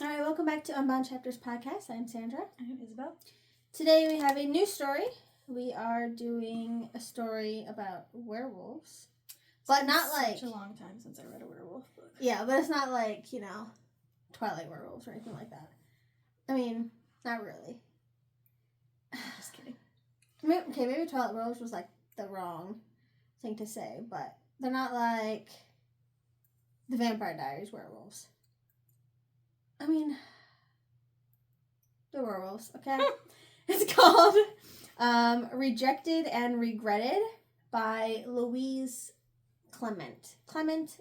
All right, welcome back to Unbound Chapters Podcast. I'm Sandra. I'm Isabel. Today we have a new story. We are doing a story about werewolves. But not like... such a long time since I read a werewolf book. Yeah, but it's not like, Twilight werewolves or anything like that. I mean, not really. Just kidding. Maybe Twilight werewolves was like the wrong thing to say, but they're not like the Vampire Diaries werewolves. I mean, the werewolves, okay? It's called Rejected and Regretted by Louise Clement. Clement.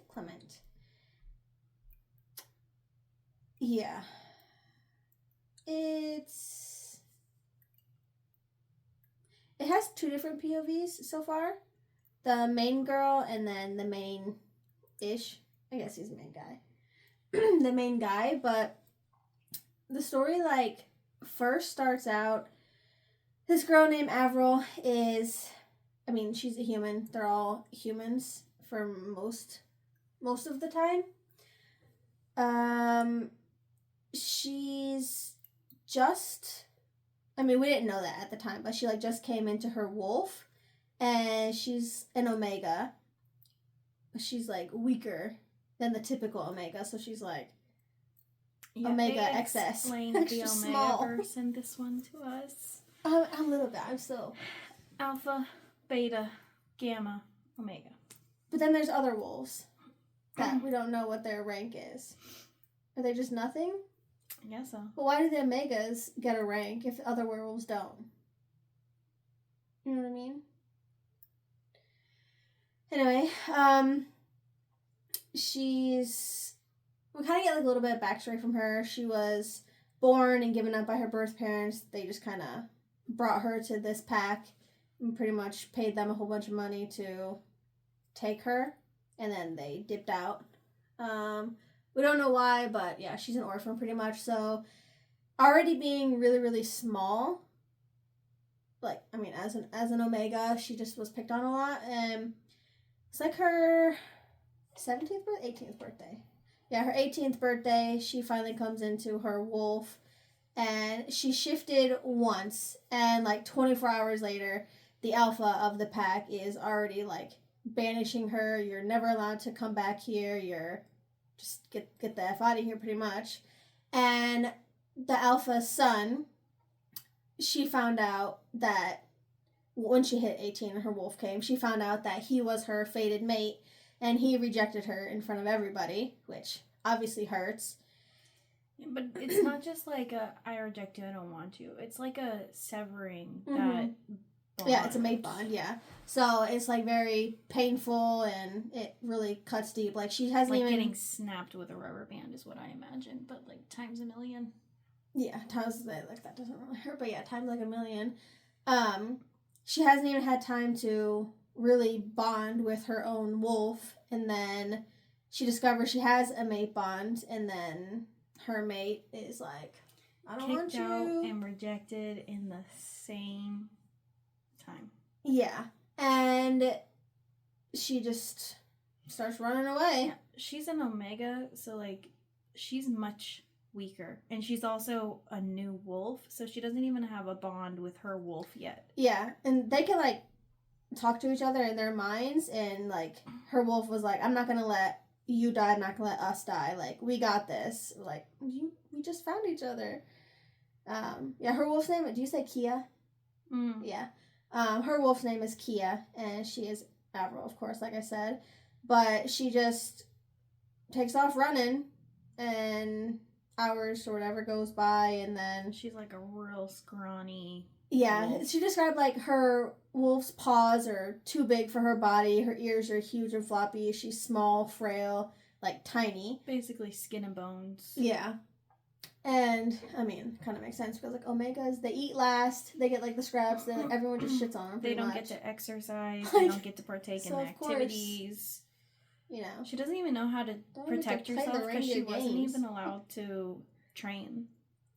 Yeah. It has two different POVs so far. The main girl and then the main-ish. I guess he's the main guy. The main guy, but the story, first starts out, this girl named Avril she's a human. They're all humans for most of the time. She's just, we didn't know that at the time, but she, just came into her wolf, and she's an Omega. She's, weaker than the typical Omega, so she's Omega XS. Explain the Omega small. verse in this one to us. A little bit. I'm still. Alpha, Beta, Gamma, Omega. But then there's other wolves that we don't know what their rank is. Are they just nothing? I guess so. But why do the Omegas get a rank if other werewolves don't? You know what I mean? Anyway, we kind of get a little bit of backstory from her. She was born and given up by her birth parents. They just kind of brought her to this pack and pretty much paid them a whole bunch of money to take her, and then they dipped out. We don't know why, but yeah, she's an orphan pretty much. So already being really, really small, as an Omega, she just was picked on a lot. And it's her 17th birthday, 18th birthday. Yeah, her 18th birthday, she finally comes into her wolf, and she shifted once, and 24 hours later, the alpha of the pack is already banishing her. You're never allowed to come back here. You're just get the F out of here pretty much. And the alpha's son, she found out that when she hit 18 and her wolf came, she found out that he was her fated mate, and he rejected her in front of everybody, which obviously hurts. But it's not just I reject you, I don't want you. It's a severing that bond. Yeah, it's a mate bond, yeah. So it's very painful, and it really cuts deep. She hasn't even... getting snapped with a rubber band is what I imagine, but times a million. Yeah, times that doesn't really hurt, but yeah, times a million. She hasn't even had time to really bond with her own wolf, and then she discovers she has a mate bond, and then her mate is I don't want you. Kicked out and rejected in the same time. Yeah, and she just starts running away. Yeah, she's an Omega, so she's much weaker, and she's also a new wolf, so she doesn't even have a bond with her wolf yet. Yeah, and they can talk to each other in their minds, and her wolf was I'm not gonna let you die, I'm not gonna let us die, we got this, we just found each other. Yeah, her wolf's name, do you say Kia? Yeah. Her wolf's name is Kia, and she is Avril, of course, like I said, but she just takes off running, and hours or whatever goes by, and then she's a real scrawny wolf. She described her wolf's paws are too big for her body, her ears are huge and floppy, she's small, frail, tiny, basically skin and bones. Yeah. And kind of makes sense because Omegas, they eat last, they get the scraps, then everyone just shits on them. They don't get to exercise, they don't get to partake in activities. Course, she doesn't even know how to protect herself because she wasn't even allowed to train.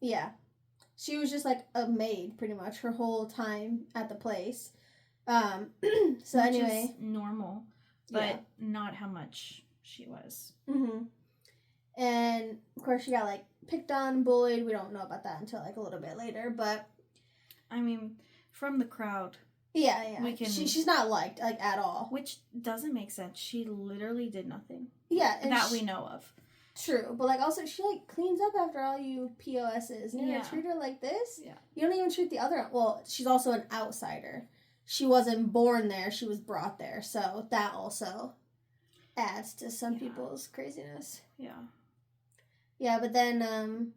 Yeah, she was just a maid pretty much her whole time at the place. So which anyway, is normal, but not how much she was. And of course she got picked on, bullied. We don't know about that until like a little bit later, but I mean, from the crowd. Yeah. We can... She's not liked, like, at all. Which doesn't make sense. She literally did nothing. Yeah. And that we know of. True. But, like, also, she, like, cleans up after all you POSs. You're gonna treat her like this? Yeah. You don't even treat the other... Well, she's also an outsider. She wasn't born there. She was brought there. So that also adds to some people's craziness. Yeah. Yeah, but then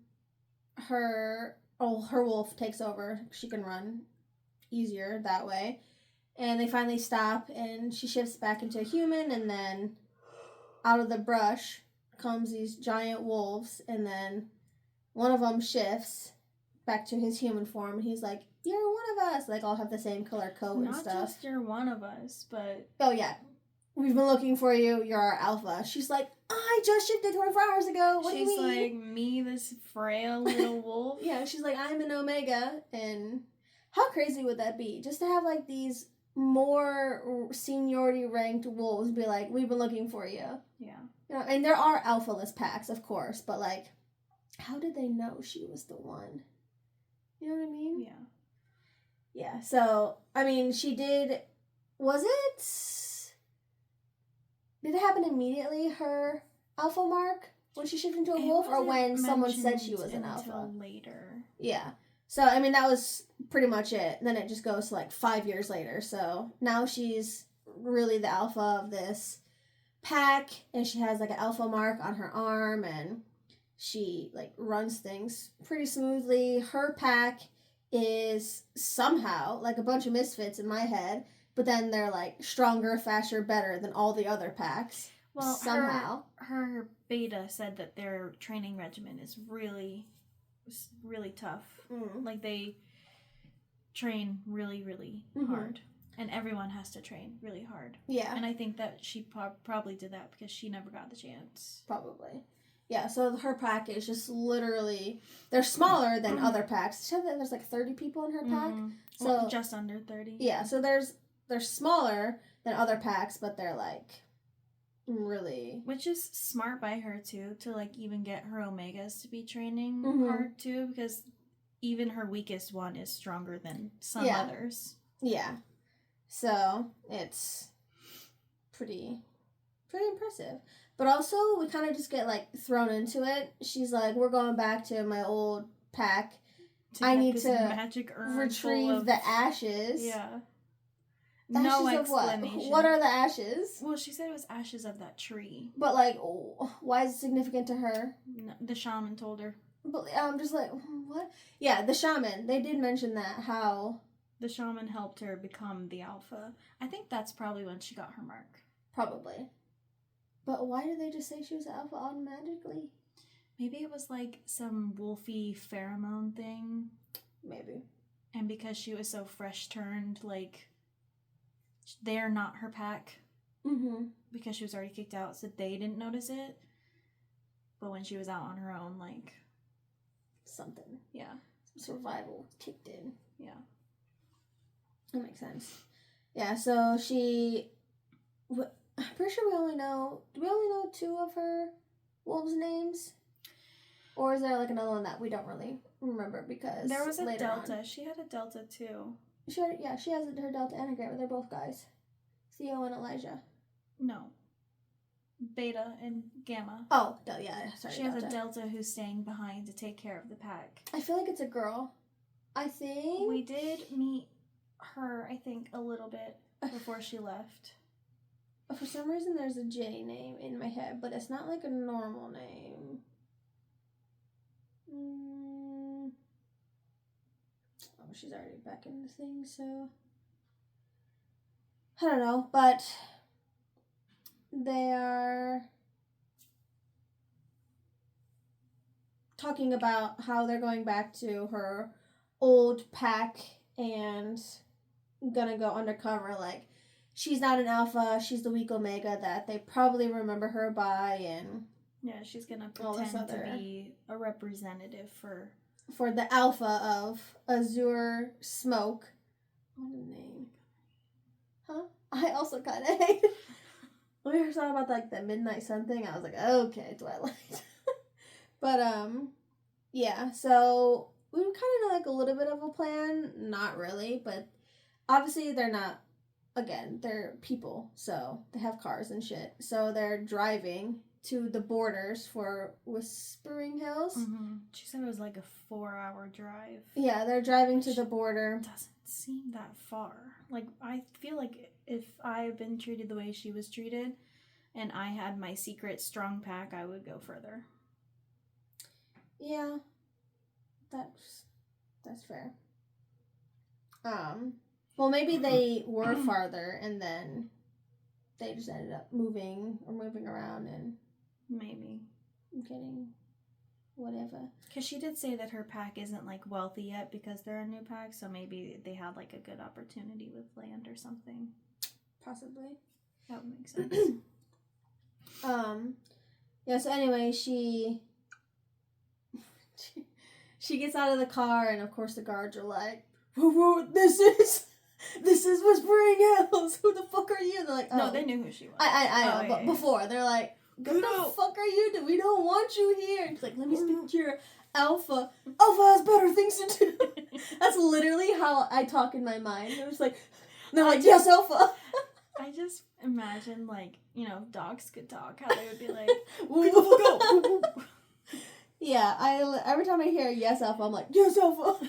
her wolf takes over. She can run easier that way. And they finally stop, and she shifts back into a human, and then out of the brush comes these giant wolves, and then one of them shifts back to his human form, and he's like, "You're one of us." Like, all have the same color coat and stuff. Not just you're one of us, but... Oh, yeah. We've been looking for you. You're our alpha. She's like, I just shifted 24 hours ago. What do you mean? She's like, me, this frail little wolf? Yeah, she's like, I'm an Omega, and how crazy would that be? Just to have, like, these more seniority ranked wolves be like, we've been looking for you. Yeah. You know, and there are alphaless packs, of course, but, like, how did they know she was the one? You know what I mean? Yeah. Yeah, so, I mean, she did... Did it happen immediately, her alpha mark, when she shifted into a wolf, or when someone said she was an alpha? Later. Yeah. So, I mean, that was pretty much it. Then it just goes to, like, 5 years later. So, now she's really the alpha of this pack, and she has, like, an alpha mark on her arm, and she, like, runs things pretty smoothly. Her pack is somehow, like, a bunch of misfits in my head, but then they're, like, stronger, faster, better than all the other packs. Well, somehow. Her beta said that their training regimen is really tough. Mm. Like, they train really, really hard. And everyone has to train really hard. Yeah. And I think that she probably did that because she never got the chance. Probably. Yeah, so her pack is just literally... They're smaller than other packs. She said that there's, like, 30 people in her pack. So well, just under 30. Yeah, so they're smaller than other packs, but they're, like, really... Which is smart by her, too, to, like, even get her Omegas to be training hard, too, because even her weakest one is stronger than some others. Yeah. So, it's pretty impressive. But also, we kind of just get, like, thrown into it. She's like, we're going back to my old pack. I need to retrieve the ashes. Yeah. Ashes no of explanation. What are the ashes? Well, she said it was ashes of that tree. But, like, why is it significant to her? No, the shaman told her. But I'm just like, what? Yeah, the shaman. They did mention that, how... The shaman helped her become the alpha. I think that's probably when she got her mark. Probably. But why did they just say she was alpha automatically? Maybe it was like some wolfy pheromone thing. Maybe. And because she was so fresh turned, like, they're not her pack. Mm-hmm. Because she was already kicked out, so they didn't notice it. But when she was out on her own, like... Something. Yeah. Some survival kicked in. Yeah. That makes sense. Yeah, so she... I'm pretty sure we only know... Do we only know 2 of her wolves' names? Or is there, like, another one that we don't really remember because there was a Delta. On, she had a Delta, too. She has her Delta anagram. They're both guys. Theo and Elijah. No. Beta and Gamma. Oh, yeah, sorry. She has a Delta who's staying behind to take care of the pack. I feel like it's a girl. I think... We did meet her, I think, a little bit before she left. For some reason, there's a J name in my head, but it's not like a normal name. Oh, she's already back in the thing, so... I don't know, but... They are... talking about how they're going back to her old pack and gonna go undercover, like... She's not an alpha, she's the weak Omega that they probably remember her by, and... Yeah, she's gonna pretend to be a representative for the alpha of Azure Smoke. What a name. Huh? I also kind of hate it. When we first thought about, like, the Midnight Sun thing, I was like, okay, Twilight. But, Yeah, so we kind of know like a little bit of a plan. Not really, but obviously they're not. Again, they're people, so they have cars and shit. So they're driving to the borders for Whispering Hills. Mm-hmm. She said it was like a 4-hour drive. Yeah, they're driving to the border. Doesn't seem that far. Like, I feel like if I had been treated the way she was treated and I had my secret strong pack, I would go further. Yeah, that's fair. Well, maybe they were farther and then they just ended up moving around and maybe getting whatever. Because she did say that her pack isn't like wealthy yet because they're a new pack, so maybe they had like a good opportunity with land or something. Possibly. That would make sense. Yeah, so anyway, she gets out of the car and of course the guards are like, whoa, this is Whispering Hills. Who the fuck are you? They're like, oh. No, they knew who she was. I know, but before they're like, what the fuck are you? We don't want you here. And she's like, let me speak to your alpha. Alpha has better things to do. That's literally how I talk in my mind. I was like, they're like, yes, alpha. I just imagine, like, you know, dogs could talk. How they would be like, go. Yeah, every time I hear yes, alpha, I'm like, yes, alpha.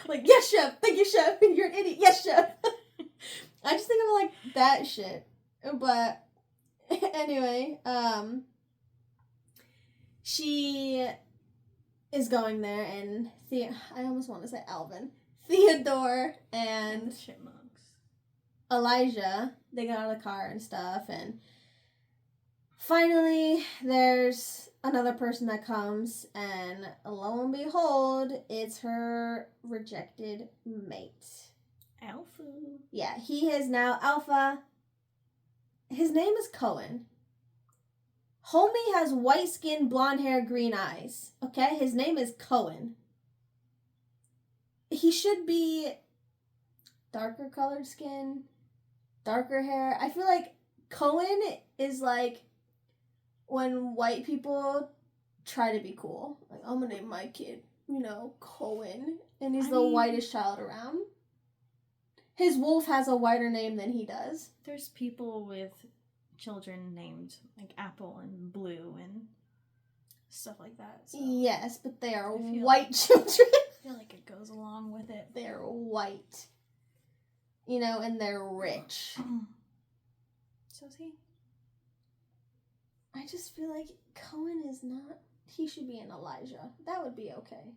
Like, yes, chef. Thank you, chef. You're an idiot. Yes, chef. I just think of like that shit. But anyway, she is going there, and I almost want to say Alvin, Theodore, and chipmunks. Elijah. They get out of the car and stuff, and finally, there's another person that comes, and lo and behold, it's her rejected mate. Alpha. Yeah, he is now Alpha. His name is Cohen. Homie has white skin, blonde hair, green eyes. Okay? His name is Cohen. He should be darker colored skin, darker hair. I feel like Cohen is like when white people try to be cool. Like, I'm gonna name my kid, Cohen. And he's the whitest child around. His wolf has a whiter name than he does. There's people with children named like Apple and Blue and stuff like that. So yes, but they are white children. I feel like it goes along with it. They're white. And they're rich. So is he? I just feel like Cohen is not... He should be an Elijah. That would be okay.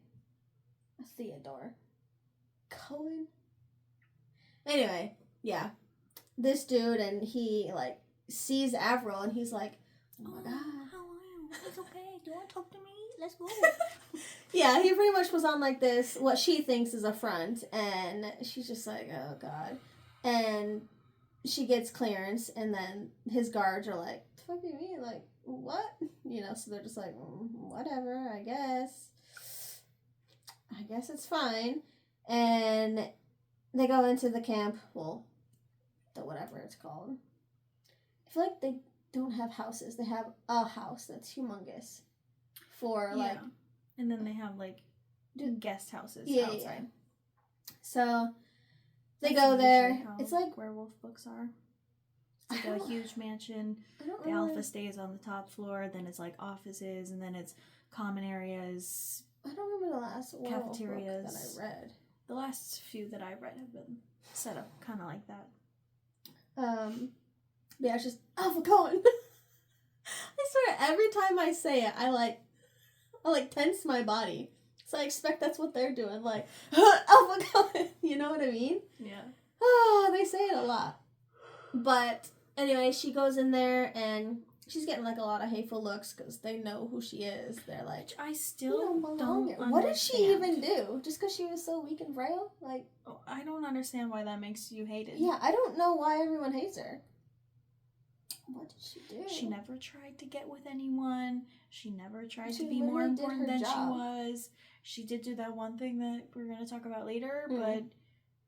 A Theodore. Cohen? Anyway, yeah. This dude, and he, like, sees Avril, and he's like, oh my god. How are you? It's okay. Do you want to talk to me? Let's go. Yeah, he pretty much was on, like, this, what she thinks is a front, and she's just like, oh god. And she gets clearance, and then his guards are like, the fuck do you mean? Like, what? So they're just like, whatever, I guess it's fine. And they go into the camp, well, the whatever it's called. I feel like they don't have houses. They have a house that's humongous for, like... And then they have, like, guest houses outside. Yeah. So, they go there. It's like... werewolf books are. It's like a huge mansion. The alpha stays on the top floor. Then it's like offices, and then it's common areas. I don't remember the last cafeterias book that I read. The last few that I read have been set up kind of like that. Yeah, it's just Alpha Cohen. I swear, every time I say it, I tense my body. So I expect that's what they're doing. Like, Alpha Cohen. You know what I mean? Yeah. Oh, they say it a lot. But anyway, she goes in there and she's getting like a lot of hateful looks because they know who she is. They're like, I still don't understand. What did she even do? Just because she was so weak and frail? Like, I don't understand why that makes you hate it. Yeah, I don't know why everyone hates her. What did she do? She never tried to get with anyone. She never tried to be more important than she was. She did do that one thing that we're going to talk about later, but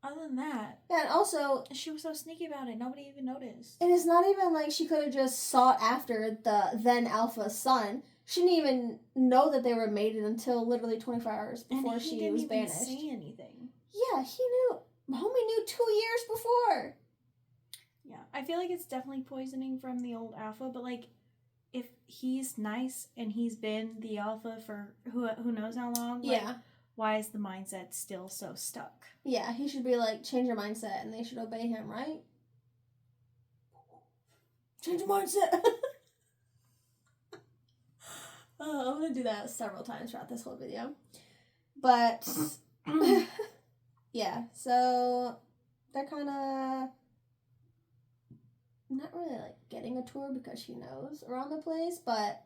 other than that... Yeah, and also... She was so sneaky about it. Nobody even noticed. And it's not even like she could have just sought after the then Alpha's son. She didn't even know that they were mated until literally 24 hours before she was banished. He didn't even say anything. Yeah, he knew. Homie knew 2 years before. Yeah, I feel like it's definitely poisoning from the old alpha, but like, if he's nice and he's been the alpha for who knows how long, like, yeah. Why is the mindset still so stuck? Yeah, he should be like, change your mindset, and they should obey him, right? Change your mindset. I'm gonna do that several times throughout this whole video. But yeah, so they're kind of not really like getting a tour because she knows around the place, but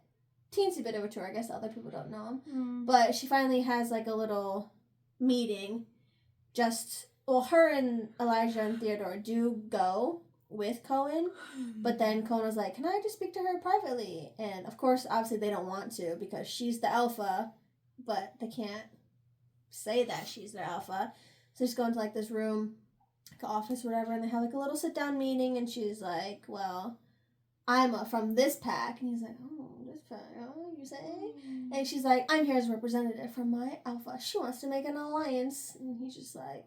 teensy bit of a tour. I guess other people don't know him. But she finally has like a little meeting. Her and Elijah and Theodore do go with Cohen, but then Cohen was like, can I just speak to her privately? And of course, obviously they don't want to because she's the alpha, but they can't say that she's the alpha. So they just go into like this room, like an office or whatever, and they have like a little sit down meeting, and she's like, well, I'm from this pack. And he's like, oh, this pack, oh, you say? And she's like, I'm here as a representative from my alpha. She wants to make an alliance. And he's just like,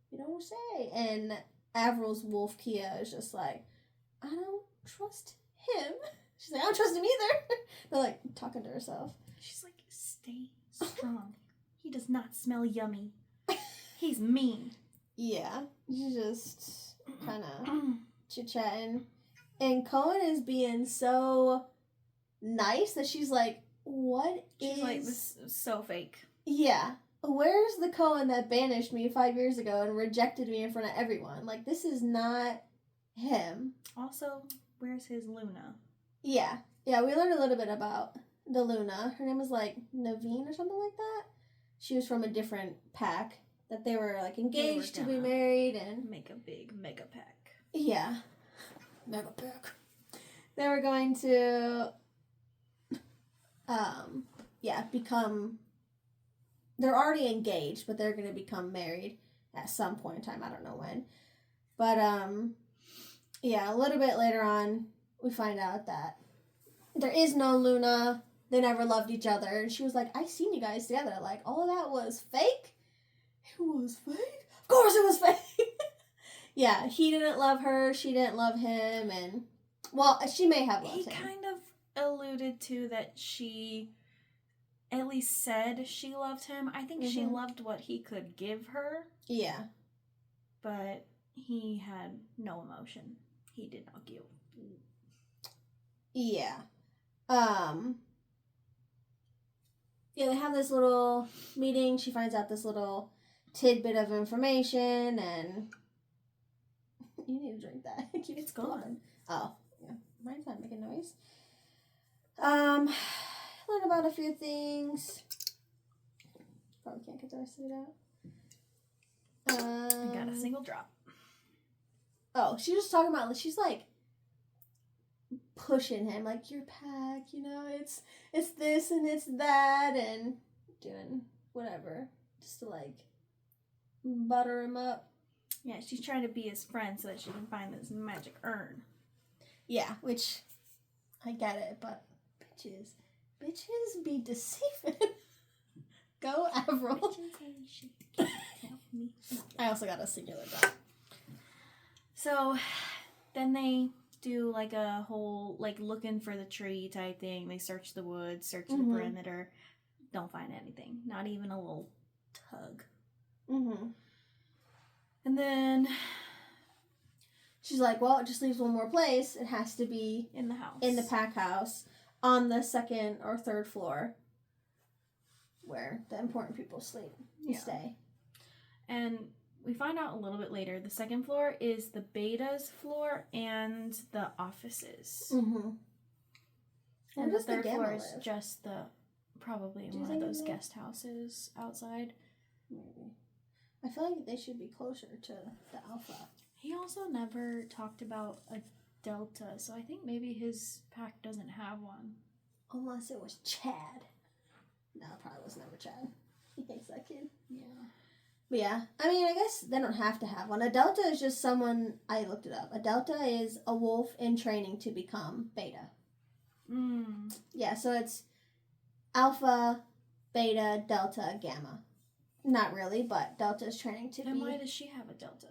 you don't say. And Avril's wolf Kia is just like, I don't trust him. She's like, I don't trust him either. They're like talking to herself. She's like, stay strong. He does not smell yummy. He's mean. Yeah. She's just kind of chit-chatting. And Cohen is being so nice that she's like, She's like, this is so fake. Yeah. Where's the Cohen that banished me 5 years ago and rejected me in front of everyone? Like, this is not him. Also, where's his Luna? Yeah. Yeah, we learned a little bit about the Luna. Her name was, like, Naveen or something like that. She was from a different pack that they were, like, engaged to be married and... make a big mega pack. Yeah. Mega pack. They were going to, become... They're already engaged, but they're going to become married at some point in time. I don't know when. But, a little bit later on, we find out that there is no Luna. They never loved each other. And she was like, I seen you guys together. Like, all of that was fake? It was fake? Of course it was fake! Yeah, he didn't love her. She didn't love him. And, well, she may have loved him. He kind of alluded to that she... at least said she loved him. I think she loved what he could give her. Yeah. But he had no emotion. He did not give. Yeah. Yeah, they have this little meeting. She finds out this little tidbit of information, and you need to drink that. It's gone. Oh, yeah. Mine's not making noise. Learn about a few things. Probably can't get the rest of it out. I got a single drop. Oh, she's just talking about, she's like pushing him, like, your pack, you know, it's this and it's that, and doing whatever, just to like butter him up. Yeah, she's trying to be his friend so that she can find this magic urn. Yeah, which I get it, but bitches be deceiving. Go Avril. I also got a singular drop. So then they do like a whole like looking for the tree type thing. They search the woods, search the perimeter. Don't find anything. Not even a little tug. And then she's like, well, it just leaves one more place. It has to be in the house. In the pack house. On the second or third floor, where the important people sleep and stay. And we find out a little bit later, the second floor is the beta's floor and the offices. And the third floor is just probably one of those guest houses outside. Maybe. I feel like they should be closer to the alpha. He also never talked about a Delta, so I think maybe his pack doesn't have one. Unless it was Chad. No, it probably was never Chad. He thinks that kid. Yeah. But yeah, I mean, I guess they don't have to have one. A Delta is just someone, I looked it up. A Delta is a wolf in training to become Beta. Yeah, so it's alpha, beta, delta, gamma. Not really, but delta is training to be... Then why does she have a delta?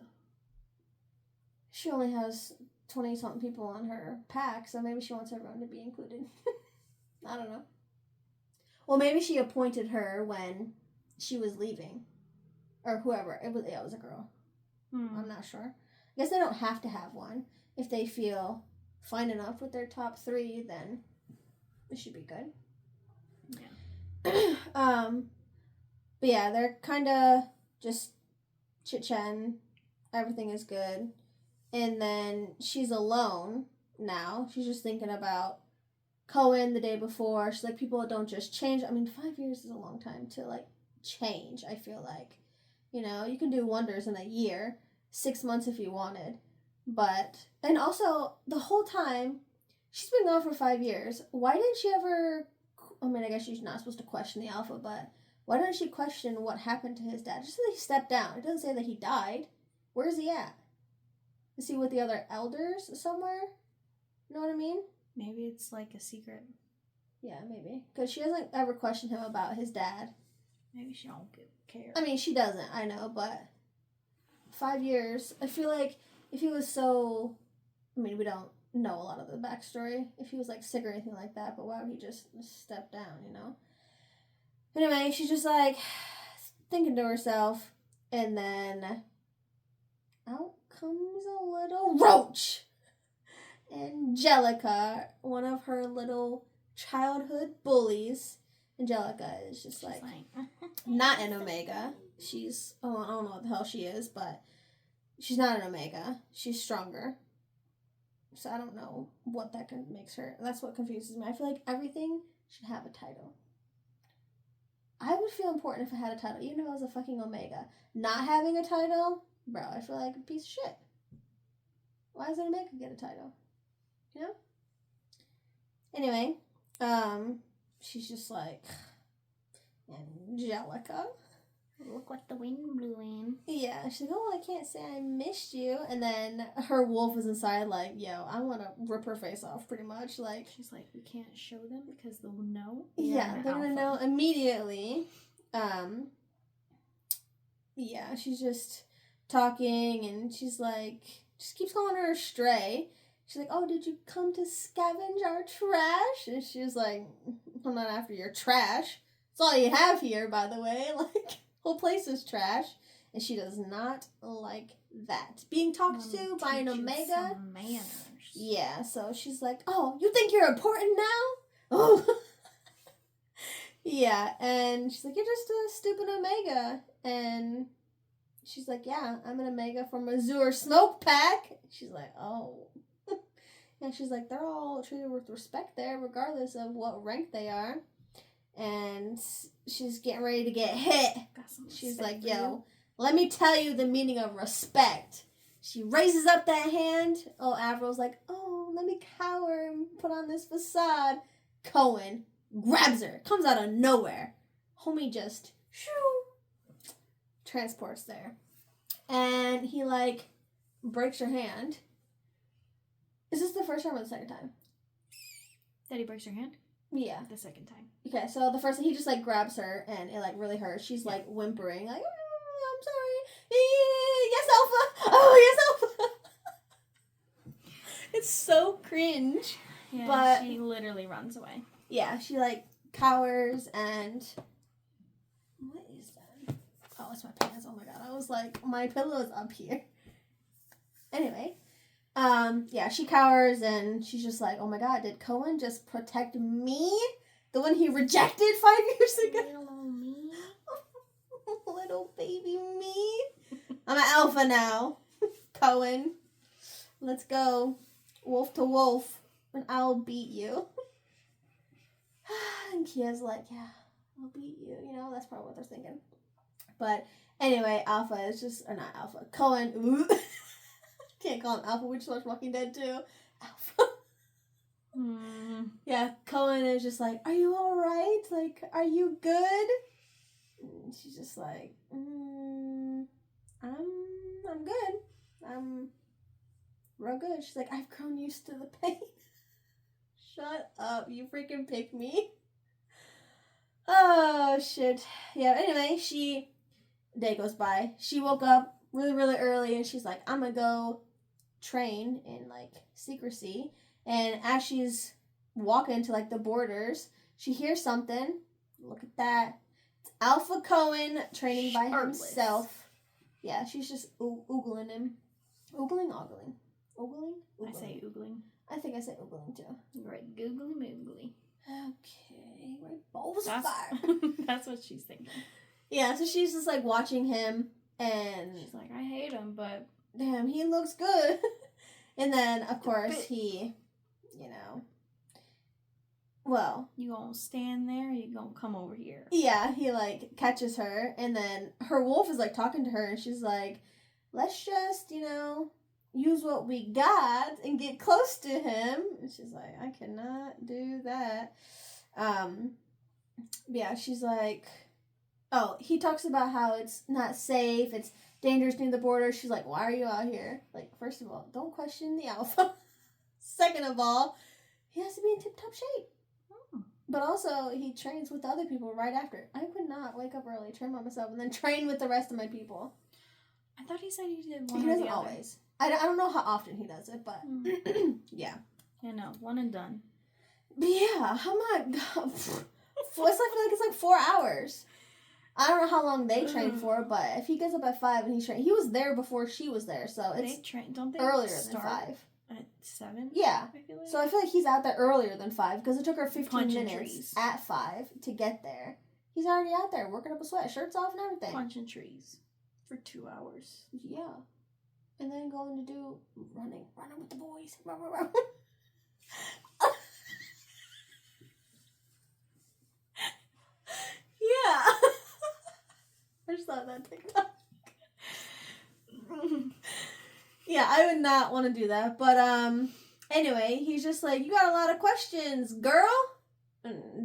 She only has 20-something people on her pack, so maybe she wants everyone to be included. I don't know. Well, maybe she appointed her when she was leaving. Or whoever. It was a girl. I'm not sure. I guess they don't have to have one. If they feel fine enough with their top 3, then it should be good. Yeah. But yeah, they're kind of just chit-chatting. Everything is good. And then she's alone now. She's just thinking about Cohen the day before. She's like, people don't just change. I mean, 5 years is a long time to, like, change, I feel like. You know, you can do wonders in a year. 6 months if you wanted. But, and also, the whole time, she's been gone for 5 years. Why didn't she ever, I mean, I guess she's not supposed to question the alpha, but why didn't she question what happened to his dad? Just that he stepped down. It doesn't say that he died. Where's he at? Is he with the other elders somewhere? You know what I mean? Maybe it's like a secret. Yeah, maybe. Because she doesn't ever question him about his dad. Maybe she don't care. I mean, she doesn't, I know, but 5 years, I feel like if he was so... I mean, we don't know a lot of the backstory. If he was, like, sick or anything like that, but why would he just step down, you know? Anyway, she's just, like, thinking to herself, and then out comes a little roach. Angelica, one of her little childhood bullies. Angelica is just like not an Omega. She's, I don't know what the hell she is, but she's not an Omega. She's stronger. So I don't know what that makes her. That's what confuses me. I feel like everything should have a title. I would feel important if I had a title, even if I was a fucking Omega. Not having a title, bro, I feel like a piece of shit. Why does an Omega get a title? You know? Anyway, she's just like, Angelica. Look what the wind blew in. Yeah, she's like, oh, I can't say I missed you. And then her wolf is inside like, yo, I want to rip her face off, pretty much. Like, she's like, we can't show them because they'll know. Yeah, they're going to know immediately. Yeah, she's just talking, and she's like, just keeps calling her a stray. She's like, oh, did you come to scavenge our trash? And she was like, I'm not after your trash. That's all you have here, by the way. Like, whole place is trash. And she does not like that. Being talked to by an Omega. Some manners. Yeah, so she's like, oh, you think you're important now? Oh. Yeah, and she's like, you're just a stupid Omega. And she's like, yeah, I'm an Omega from Azure Smoke Pack. She's like, oh. And she's like, they're all treated with respect there, regardless of what rank they are. And she's getting ready to get hit. She's like, yo, let me tell you the meaning of respect. She raises up that hand. Oh, Avril's like, oh, let me cower and put on this facade. Cohen grabs her. Comes out of nowhere. Homie just shoo, transports there. And he, like, breaks her hand. Is this the first time or the second time? That he breaks her hand? Yeah. The second time. Okay, so the first time he just, like, grabs her, and it, like, really hurts. She's, like, whimpering, like, I'm sorry. Yes, Alpha. Oh, yes, Alpha. It's so cringe. Yeah, but she literally runs away. Yeah, she, like, cowers, and... What is that? Oh, it's my pants. Oh, my God. I was like, my pillow is up here. Anyway... yeah, she cowers, and she's just like, oh my God, did Cohen just protect me? The one he rejected 5 years ago? Little me. Little baby me. I'm an alpha now. Cohen. Let's go. Wolf to wolf. And I'll beat you. And Kia's like, yeah, I'll beat you. You know, that's probably what they're thinking. But anyway, Alpha is just, or not Alpha, Cohen. Can't call him Alpha. We just watched Walking Dead too. Alpha. Yeah, Cohen is just like, are you alright? Like, are you good? And she's just like, I'm good. I'm real good. She's like, I've grown used to the pain. Shut up. You freaking pick me. Oh, shit. Yeah, anyway, day goes by. She woke up really, really early, and she's like, I'm gonna go train in, like, secrecy. And as she's walking to, like, the borders, she hears something. Look at that. It's Alpha Cohen training by himself. Yeah, she's just oogling him. Oogling? Ogling? Oogling? I say oogling. I think I say oogling, too. Right, googly moogly. Okay, my balls fire. That's what she's thinking. Yeah, so she's just, like, watching him, and she's like, I hate him, but damn, he looks good. And then, of course, he, well, you gonna stand there, or you gonna come over here? Yeah, he, like, catches her, and then her wolf is, like, talking to her, and she's like, let's just, use what we got and get close to him. And she's like, I cannot do that. Yeah, she's like, oh, he talks about how it's not safe, it's dangerous near the border. She's like, why are you out here? Like, first of all, don't question the alpha. Second of all, he has to be in tip-top shape. But also, he trains with the other people right after. I could not wake up early, train by myself, and then train with the rest of my people. I thought he said he did one. He doesn't always. I don't know how often he does it, but yeah. Yeah, no, one and done. But yeah, oh my god. I feel like it's like 4 hours. I don't know how long they train for, but if he gets up at 5 and he was there before she was there, so it's don't they earlier start than 5. At 7? Yeah. I feel like. So I feel like he's out there earlier than 5 because it took her 15 Punching minutes trees. at 5 to get there. He's already out there working up a sweat, shirts off and everything. Punching trees for 2 hours. Yeah. And then going to do running with the boys. Yeah. I just thought that TikTok. Yeah, I would not want to do that. But anyway, he's just like, you got a lot of questions, girl.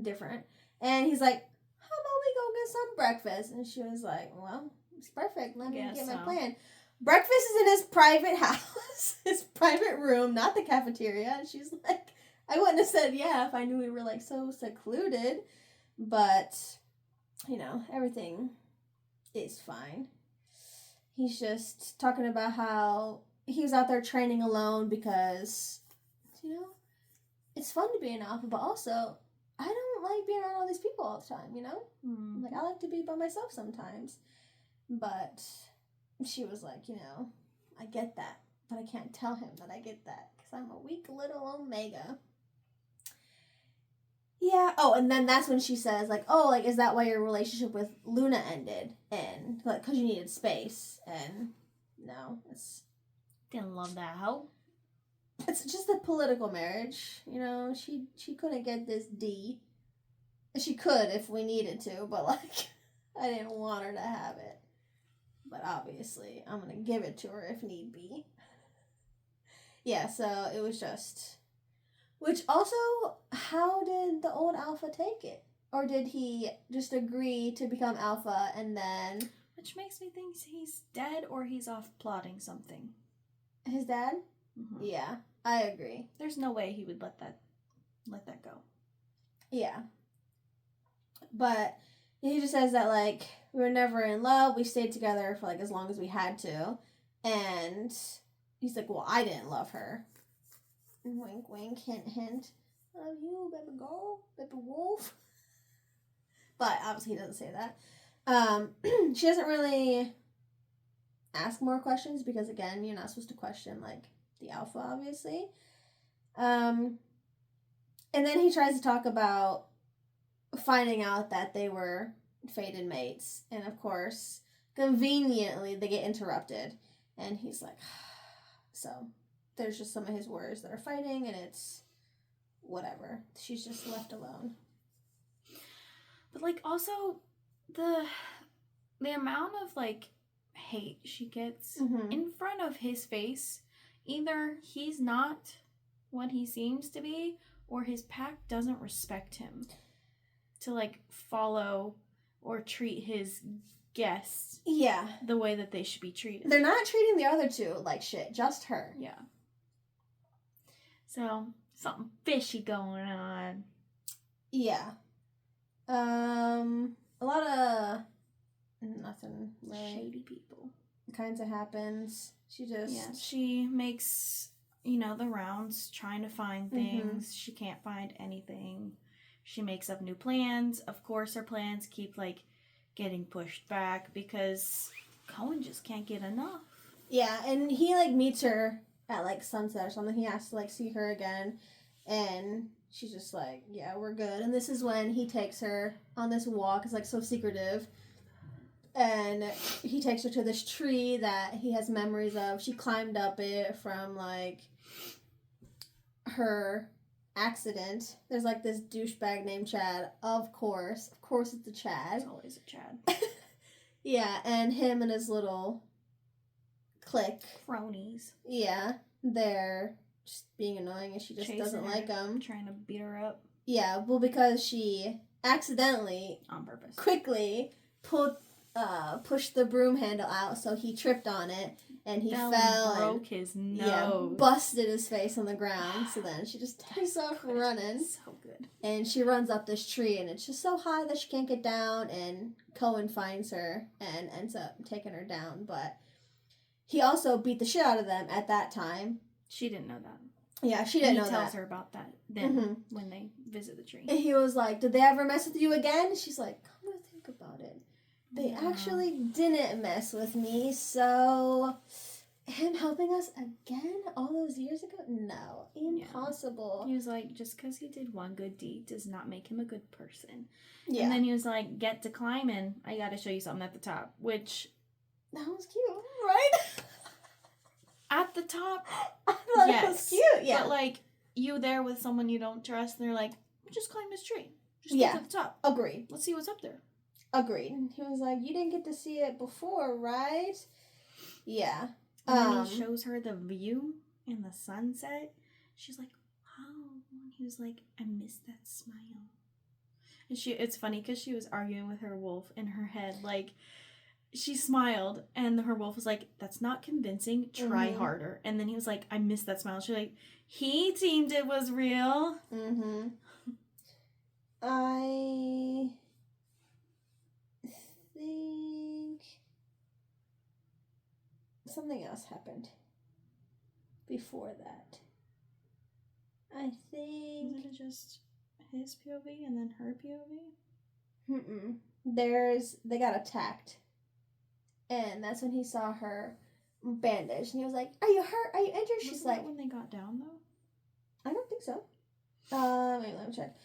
Different. And he's like, how about we go get some breakfast? And she was like, well, it's perfect. Let me get my plan. Breakfast is in his private house, his private room, not the cafeteria. And she's like, I wouldn't have said yeah if I knew we were like so secluded. But, everything is fine. He's just talking about how he was out there training alone because, it's fun to be an alpha, but also I don't like being around all these people all the time, Like, I like to be by myself sometimes. But she was like, I get that, but I can't tell him that I get that because I'm a weak little omega. Yeah. Oh, and then that's when she says, like, oh, like, is that why your relationship with Luna ended? And, like, because you needed space. And, no, it's... Didn't love that hoe. It's just a political marriage, She couldn't get this D. She could if we needed to, but, like, I didn't want her to have it. But obviously, I'm going to give it to her if need be. Yeah, so it was just... Which also, how did the old alpha take it? Or did he just agree to become alpha and then... Which makes me think he's dead or he's off plotting something. His dad? Mm-hmm. Yeah, I agree. There's no way he would let that go. Yeah. But he just says that, like, we were never in love. We stayed together for, like, as long as we had to. And he's like, well, I didn't love her. Wink, wink, hint, hint. Love you, baby girl, baby wolf. But obviously he doesn't say that. She doesn't really ask more questions because, again, you're not supposed to question, like, the alpha, obviously. And then he tries to talk about finding out that they were fated mates. And, of course, conveniently, they get interrupted. And he's like, so... There's just some of his words that are fighting, and it's whatever. She's just left alone. But, like, also, the amount of, like, hate she gets in front of his face, either he's not what he seems to be, or his pack doesn't respect him to, like, follow or treat his guests the way that they should be treated. They're not treating the other two like shit, just her. Yeah. So, something fishy going on. Yeah. A lot of nothing really. Shady people. Kinds of happens. She makes, the rounds trying to find things. She can't find anything. She makes up new plans. Of course, her plans keep, getting pushed back because Cohen just can't get enough. Yeah, and he, meets her at, sunset or something. He has to, see her again. And she's just like, yeah, we're good. And this is when he takes her on this walk. It's, so secretive. And he takes her to this tree that he has memories of. She climbed up it from, her accident. There's, this douchebag named Chad. Of course. Of course it's a Chad. It's always a Chad. Yeah, and him and his little clique. Cronies. Yeah, they're just being annoying and she just doesn't like them. Trying to beat her up. Yeah, well, because she accidentally, on purpose, quickly pushed the broom handle out, so he tripped on it and he fell and broke his nose. Yeah, busted his face on the ground. So then she just takes off running. So good. And she runs up this tree, and it's just so high that she can't get down. And Cohen finds her and ends up taking her down, but he also beat the shit out of them at that time. She didn't know that. Yeah, she didn't know that. He tells her about that then when they visit the tree. And he was like, did they ever mess with you again? She's like, come to think about it. They actually didn't mess with me, so him helping us again all those years ago? No, impossible. Yeah. He was like, just because he did one good deed does not make him a good person. Yeah. And then he was like, get to climbing. I got to show you something at the top, which... That was cute, right? At the top, I thought yes. It was cute, yeah. But, you there with someone you don't trust, and they're like, just climb this tree. Just get to the top. Agreed. Let's see what's up there. Agreed. He was like, you didn't get to see it before, right? Yeah. And then he shows her the view in the sunset. She's like, wow. And he was like, I miss that smile. And it's funny because she was arguing with her wolf in her head, she smiled, and her wolf was like, that's not convincing, try harder. And then he was like, I miss that smile. She's like, he deemed it was real. I think something else happened before that. I think... Isn't it just his POV and then her POV? They got attacked. And that's when he saw her bandaged. And he was like, are you hurt? Are you injured? She's like... when they got down, though? I don't think so. Wait, let me check.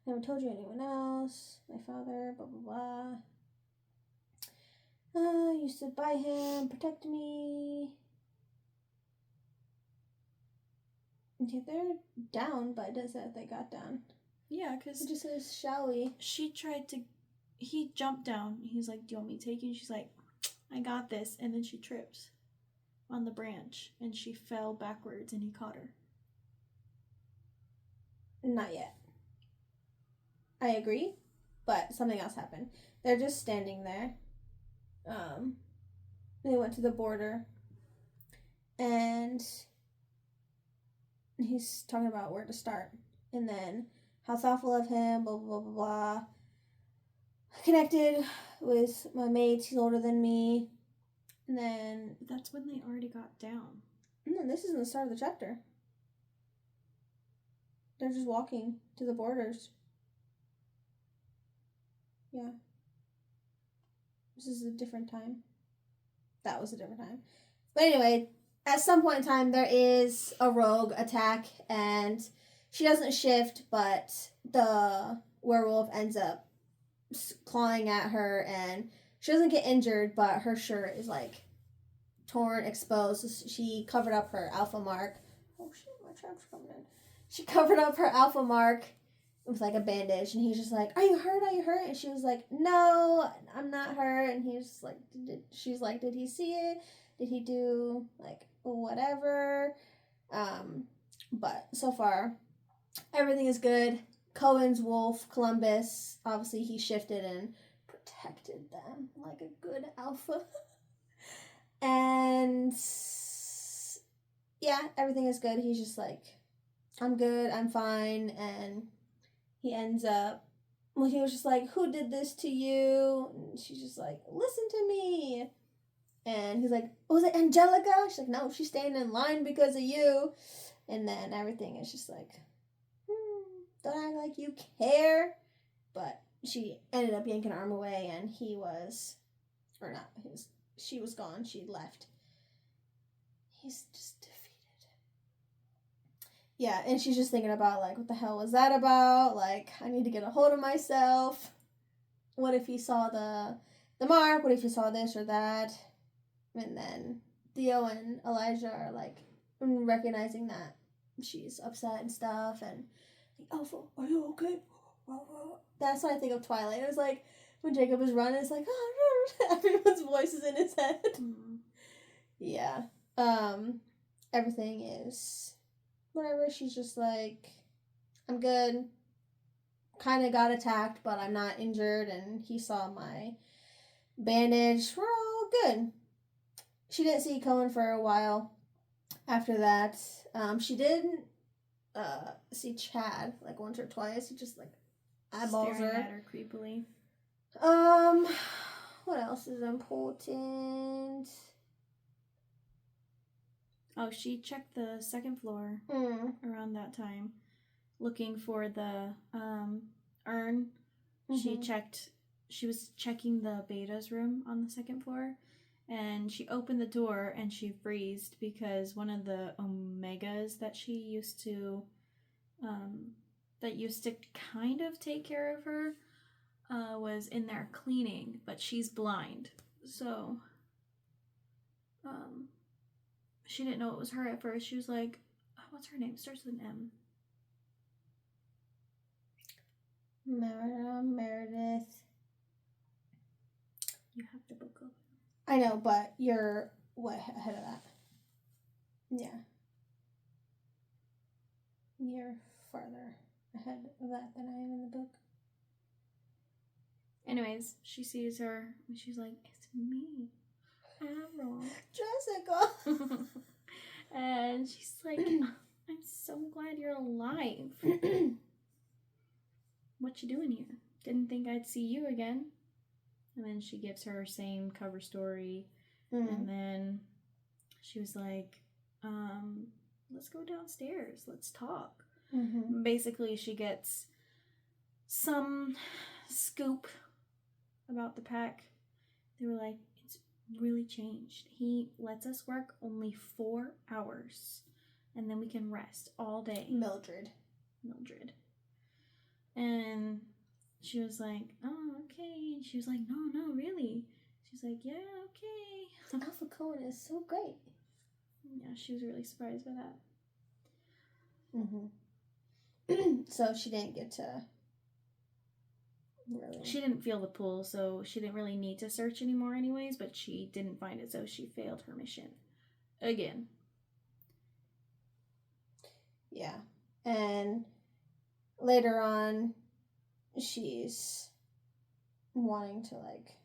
Never told you anyone else. My father, blah, blah, blah. You stood by him, protect me. Yeah, they're down, but it does say that they got down. Yeah, because... It just says, shall we? He jumped down. He's like, do you want me to take you? And she's like, I got this. And then she tripped on the branch, and she fell backwards, and he caught her. Not yet. I agree, but something else happened. They're just standing there. They went to the border, and he's talking about where to start, and then how thoughtful of him, blah, blah, blah, blah. Connected with my mates, he's older than me, and then... But that's when they already got down. No, this isn't the start of the chapter. They're just walking to the borders. Yeah. This is a different time. That was a different time. But anyway, at some point in time, there is a rogue attack, and she doesn't shift, but the werewolf ends up clawing at her, and she doesn't get injured, but her shirt is, torn, exposed. So she covered up her alpha mark. Oh, shit, my trap's coming in. She covered up her alpha mark with a bandage, and he's just like, are you hurt? Are you hurt? And she was like, no, I'm not hurt. And he's like, she's like, did he see it? Did he do whatever? But so far, everything is good. Cohen's wolf, Columbus, obviously he shifted and protected them like a good alpha. And yeah, everything is good. He's just like, I'm good, I'm fine. And he ends up, well, he was just like, who did this to you? And she's just like, listen to me. And he's like, was it Angelica? She's like, no, she's staying in line because of you. And then everything is just like, don't act like you care. But she ended up yanking her arm away, and she was gone. She left. He's just defeated. Yeah, and she's just thinking about, like, what the hell was that about? Like, I need to get a hold of myself. What if he saw the mark? What if he saw this or that? And then Theo and Elijah are, like, recognizing that she's upset and stuff, and like, Alpha, are you okay? That's what I think of Twilight. It was like, when Jacob is running, it's like, oh, everyone's voice is in his head. Mm. Yeah. Everything is whatever. She's just like, I'm good. Kind of got attacked, but I'm not injured, and he saw my bandage. We're all good. She didn't see Cohen for a while after that. She did see Chad like once or twice. He just like eyeballs staring at her creepily. What else is important? Oh, she checked the second floor around that time, looking for the urn. Mm-hmm. She was checking the Beta's room on the second floor, and she opened the door and she freezed because one of the Omegas that she used to kind of take care of her was in there cleaning, but she's blind, so she didn't know it was her at first. She was like, what's her name? Starts with an M. Meredith. You have the book open. I know, but you're way ahead of that. Yeah. You're farther ahead of that than I am in the book. Anyways, she sees her and she's like, it's me, Avril. Jessica. And she's like, I'm so glad you're alive. What you doing here? Didn't think I'd see you again. And then she gives her same cover story. And then she was like, let's go downstairs. Let's talk. Basically, she gets some scoop about the pack. They were like, it's really changed. He lets us work only 4 hours, and then we can rest all day. Mildred. And she was like, oh, okay. And she was like, no, really. She's like, yeah, okay. Alpha Cohen is so great. Yeah, she was really surprised by that. So she didn't get to really... She didn't feel the pull, so she didn't really need to search anymore anyways, but she didn't find it, so she failed her mission. Again. Yeah. And later on, she's wanting to, like,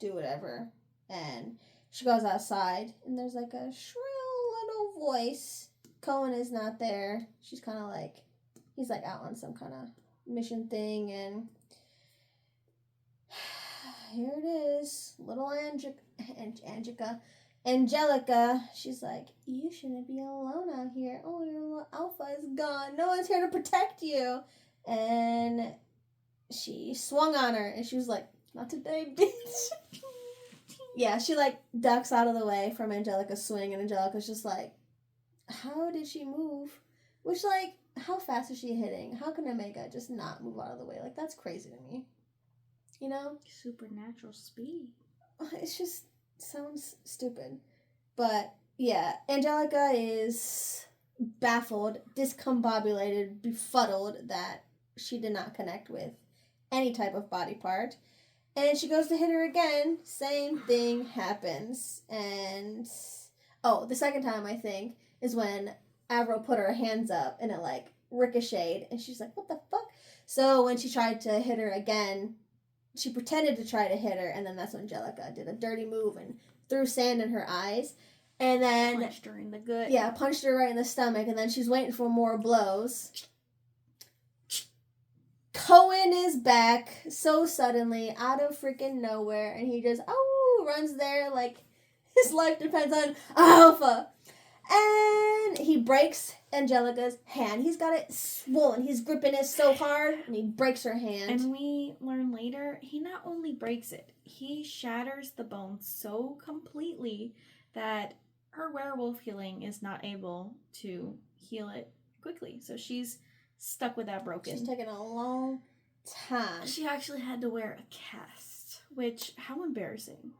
do whatever. And she goes outside, and there's, like, a shrill little voice. Cohen is not there. She's kind of like... He's, like, out on some kind of mission thing, and... Here it is. Little Angelica. She's like, you shouldn't be alone out here. Oh, your little Alpha is gone. No one's here to protect you. And she swung on her, and she was like, not today, bitch. Yeah, she, like, ducks out of the way from Angelica's swing, and Angelica's just like, how did she move? Which, like, how fast is she hitting? How can Omega just not move out of the way? Like, that's crazy to me. You know? Supernatural speed. It just sounds stupid. But, yeah, Angelica is baffled, discombobulated, befuddled that she did not connect with any type of body part. And she goes to hit her again. Same thing happens. And, the second time, I think, is when Avril put her hands up and it, like, ricocheted. And she's like, what the fuck? So when she tried to hit her again, she pretended to try to hit her, and then that's when Angelica did a dirty move and threw sand in her eyes. And then... punched her in the gut. Yeah, punched her right in the stomach, and then she's waiting for more blows. Cohen is back so suddenly, out of freaking nowhere, and he just, runs there like his life depends on Alpha. And he breaks Angelica's hand. He's got it swollen. He's gripping it so hard, and he breaks her hand. And we learn later, he not only breaks it, he shatters the bone so completely that her werewolf healing is not able to heal it quickly. So she's stuck with that broken. She's taking a long time. She actually had to wear a cast, which, how embarrassing.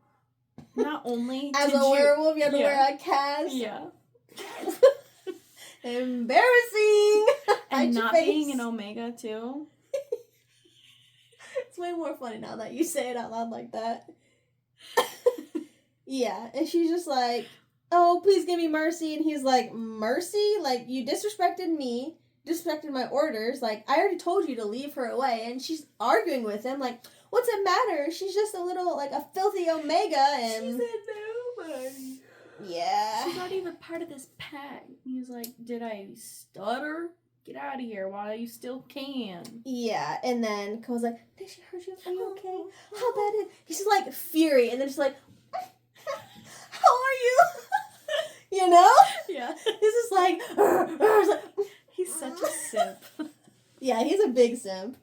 Not only as a werewolf, you had to wear a cast. Yeah. Embarrassing. And not being an Omega too. It's way more funny now that you say it out loud like that. Yeah, and she's just like, oh, please give me mercy. And he's like, mercy? Like, you disrespected me, disrespected my orders. Like, I already told you to leave her away. And she's arguing with him, like, what's it matter? She's just a little, like, a filthy Omega. And she's a nobody. Yeah. She's not even part of this pack. He's like, did I stutter? Get out of here while you still can. Yeah, and then Cole's like, did she hurt you? Are you okay? How bad is... He's just like fury, and then just like, how are you? You know? Yeah. He's just like, he's such a simp. Yeah, he's a big simp.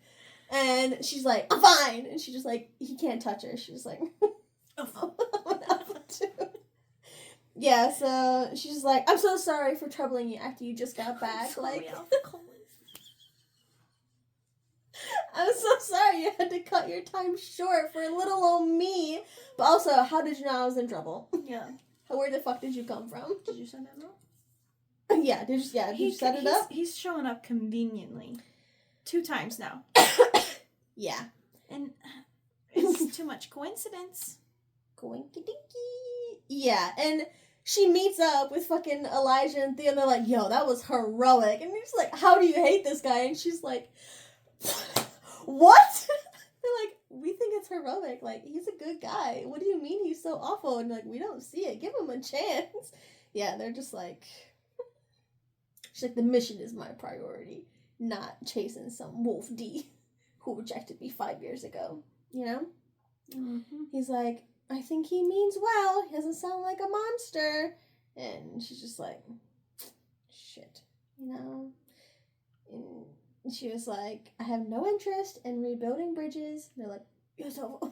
And she's like, I'm fine. And she's just like, he can't touch her. She's like, I'm an alpha too. Yeah, so she's just like, I'm so sorry for troubling you after you just got back. I'm so sorry you had to cut your time short for little old me. But also, how did you know I was in trouble? Yeah. Where the fuck did you come from? Did you set it up? Yeah, did you set it up? He's showing up conveniently. 2 times now. Yeah. And it's too much coincidence. Coinky-dinky. Yeah, and she meets up with fucking Elijah and Theo, and they're like, yo, that was heroic. And he's like, how do you hate this guy? And she's like, what? They're like, we think it's heroic. Like, he's a good guy. What do you mean he's so awful? And like, we don't see it. Give him a chance. Yeah, they're just like, she's like, the mission is my priority, not chasing some Wolf D who rejected me 5 years ago. You know? Mm-hmm. He's like, I think he means well. He doesn't sound like a monster. And she's just like, shit, you know? And she was like, I have no interest in rebuilding bridges. And they're like, you're so...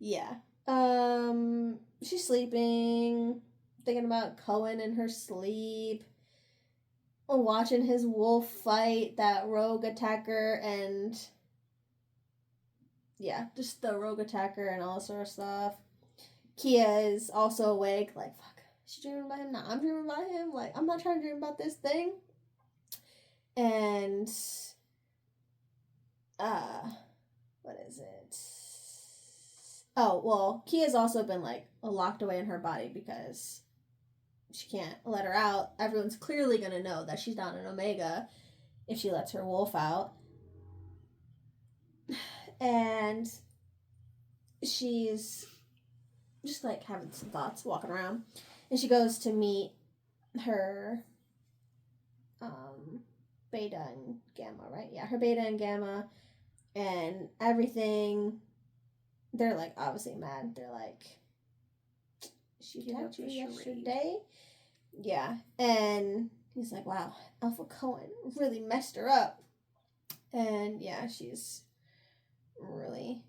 Yeah. She's sleeping, thinking about Cohen in her sleep, watching his wolf fight that rogue attacker, and... Yeah, just the rogue attacker and all sort of stuff. Kia is also awake, like, fuck, is she dreaming about him? Nah, I'm dreaming about him. Like, I'm not trying to dream about this thing. And, what is it? Oh, well, Kia's also been, like, locked away in her body because she can't let her out. Everyone's clearly gonna know that she's not an Omega if she lets her wolf out. And she's just, like, having some thoughts, walking around. And she goes to meet her, Beta and Gamma, right? Yeah, her Beta and Gamma. And everything, they're, like, obviously mad. They're like, she attacked you yesterday? Yeah. And he's like, wow, Alpha Cohen really messed her up. And, yeah, she's... really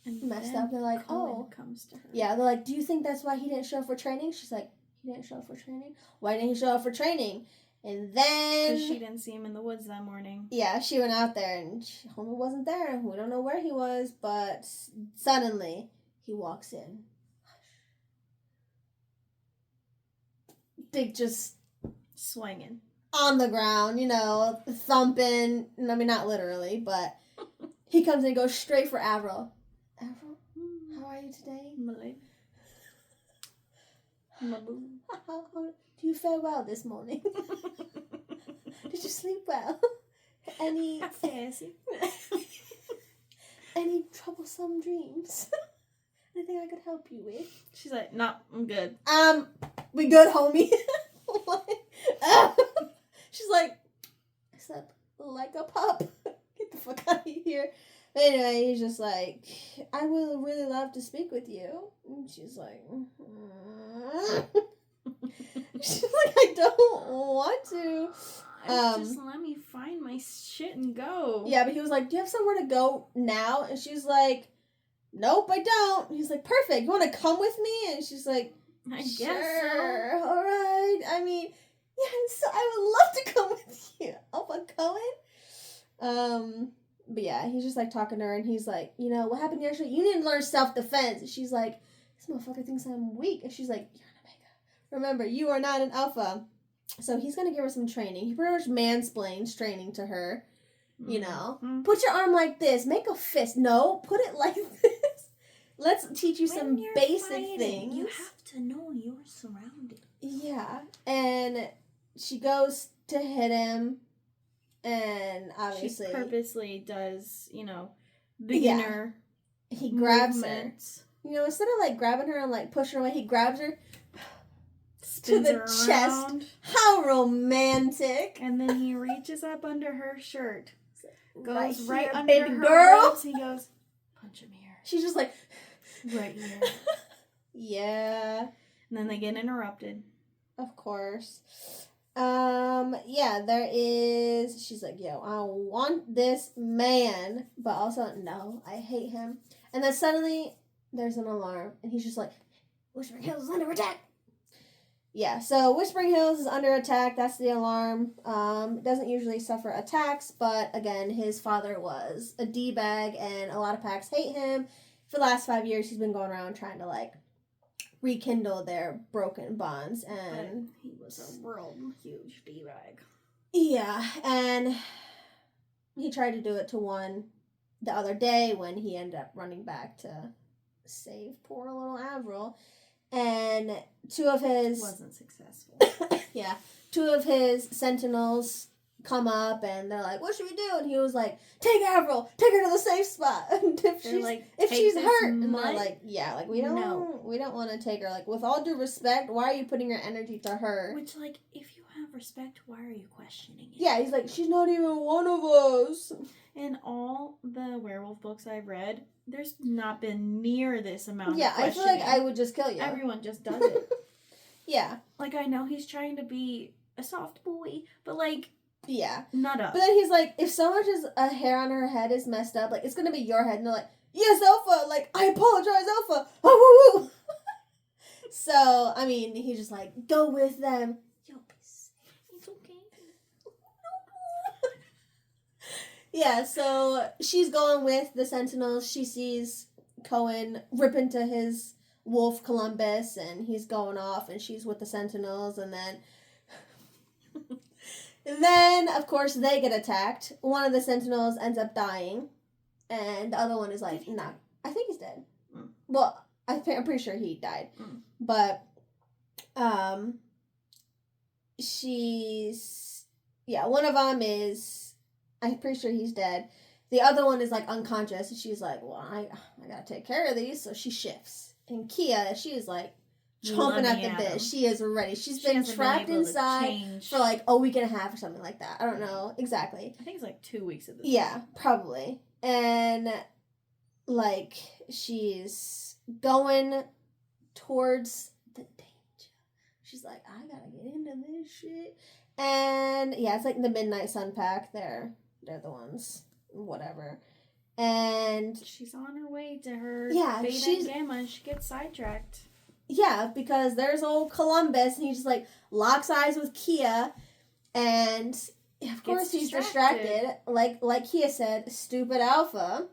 messed up. They're like, Cohen comes to her. Yeah, they're like, do you think that's why he didn't show up for training? She's like, he didn't show up for training? Why didn't he show up for training? And then... because she didn't see him in the woods that morning. Yeah, she went out there and homie wasn't there. We don't know where he was, but suddenly he walks in. Big just... swinging. On the ground, you know, thumping. I mean, not literally, but... He comes and goes straight for Avril. Avril, how are you today? Do you fare well this morning? Did you sleep well? Any... any troublesome dreams? Anything I could help you with? She's like, no, I'm good. We good, homie. She's like, I slept like a pup. Get the fuck out of here. But anyway, he's just like, I would really love to speak with you. And she's like, she's like, I don't want to. Just let me find my shit and go. Yeah, but he was like, do you have somewhere to go now? And she's like, nope, I don't. And he's like, perfect. You want to come with me? And she's like, I sure, guess so. All right. I mean, yeah, so I would love to come with you. Alpha Cohen. But yeah, he's just like talking to her, and he's like, you know, what happened yesterday? You need to learn self-defense. And she's like, this motherfucker thinks I'm weak. And she's like, you're an Omega. Remember, you are not an Alpha. So he's going to give her some training. He pretty much mansplains training to her. You know, put your arm like this. Make a fist. No, put it like this. Let's teach you some basic things. You have to know you're surrounded. Yeah. And she goes to hit him. And obviously... She purposely does, you know, beginner He grabs her. You know, instead of, like, grabbing her and, like, pushing her away, he grabs her to the chest. How romantic. And then he reaches up under her shirt. Goes right here, under baby her girl. Ribs. He goes, punch him here. She's just like... right here. Yeah. And then they get interrupted. Of course. Yeah, there is... She's like, yo, I want this man. But also, no, I hate him. And then suddenly, there's an alarm. And he's just like, Whispering Hills is under attack. Yeah, so Whispering Hills is under attack. That's the alarm. Doesn't usually suffer attacks. But, again, his father was a D-bag. And a lot of packs hate him. For the last 5 years, he's been going around trying to, like, rekindle their broken bonds. And he was a real huge D-bag. Yeah, and he tried to do it to one the other day when he ended up running back to save poor little Avril. And two of his... Wasn't successful. Yeah, two of his sentinels come up and they're like, what should we do? And he was like, take Avril, take her to the safe spot. And if she's hurt, and they're like, yeah, like we don't want to take her. Like, with all due respect, why are you putting your energy to her? Which, like, if you have respect, why are you questioning it? Yeah, he's like, she's not even one of us. In all the werewolf books I've read, there's not been near this amount of questioning. Yeah, I feel like I would just kill you. Everyone just does it. Yeah. Like, I know he's trying to be a soft boy, but, like... Yeah. Not up. But then he's like, if so much as a hair on her head is messed up, like, it's gonna be your head. And they're like, yes, Alpha! Like, I apologize, Alpha! Oh, woo, woo! So, I mean, he's just like, go with them. You'll be safe. It's okay. Yeah, so she's going with the Sentinels. She sees Cohen rip into his wolf Columbus, and he's going off, and she's with the Sentinels, and then... Then, of course, they get attacked. One of the Sentinels ends up dying. And the other one is like, nah, I think he's dead. Mm. Well, I'm pretty sure he died. Mm. But, she's... Yeah, one of them is... I'm pretty sure he's dead. The other one is, like, unconscious. And she's like, well, I gotta take care of these. So she shifts. And Kia, she's like... chomping at the bit. She is ready. She's been trapped inside for like a week and a half or something like that. I don't know exactly. I think it's like 2 weeks of this. Yeah, probably. And like she's going towards the danger. She's like, I gotta get into this shit. And yeah, it's like the Midnight Sun pack. They're the ones. Whatever. And she's on her way to her Beta and Gamma, and she gets sidetracked. Yeah, because there's old Columbus, and he just, like, locks eyes with Kia, and, of course, he's distracted. Like Kia said, stupid Alpha.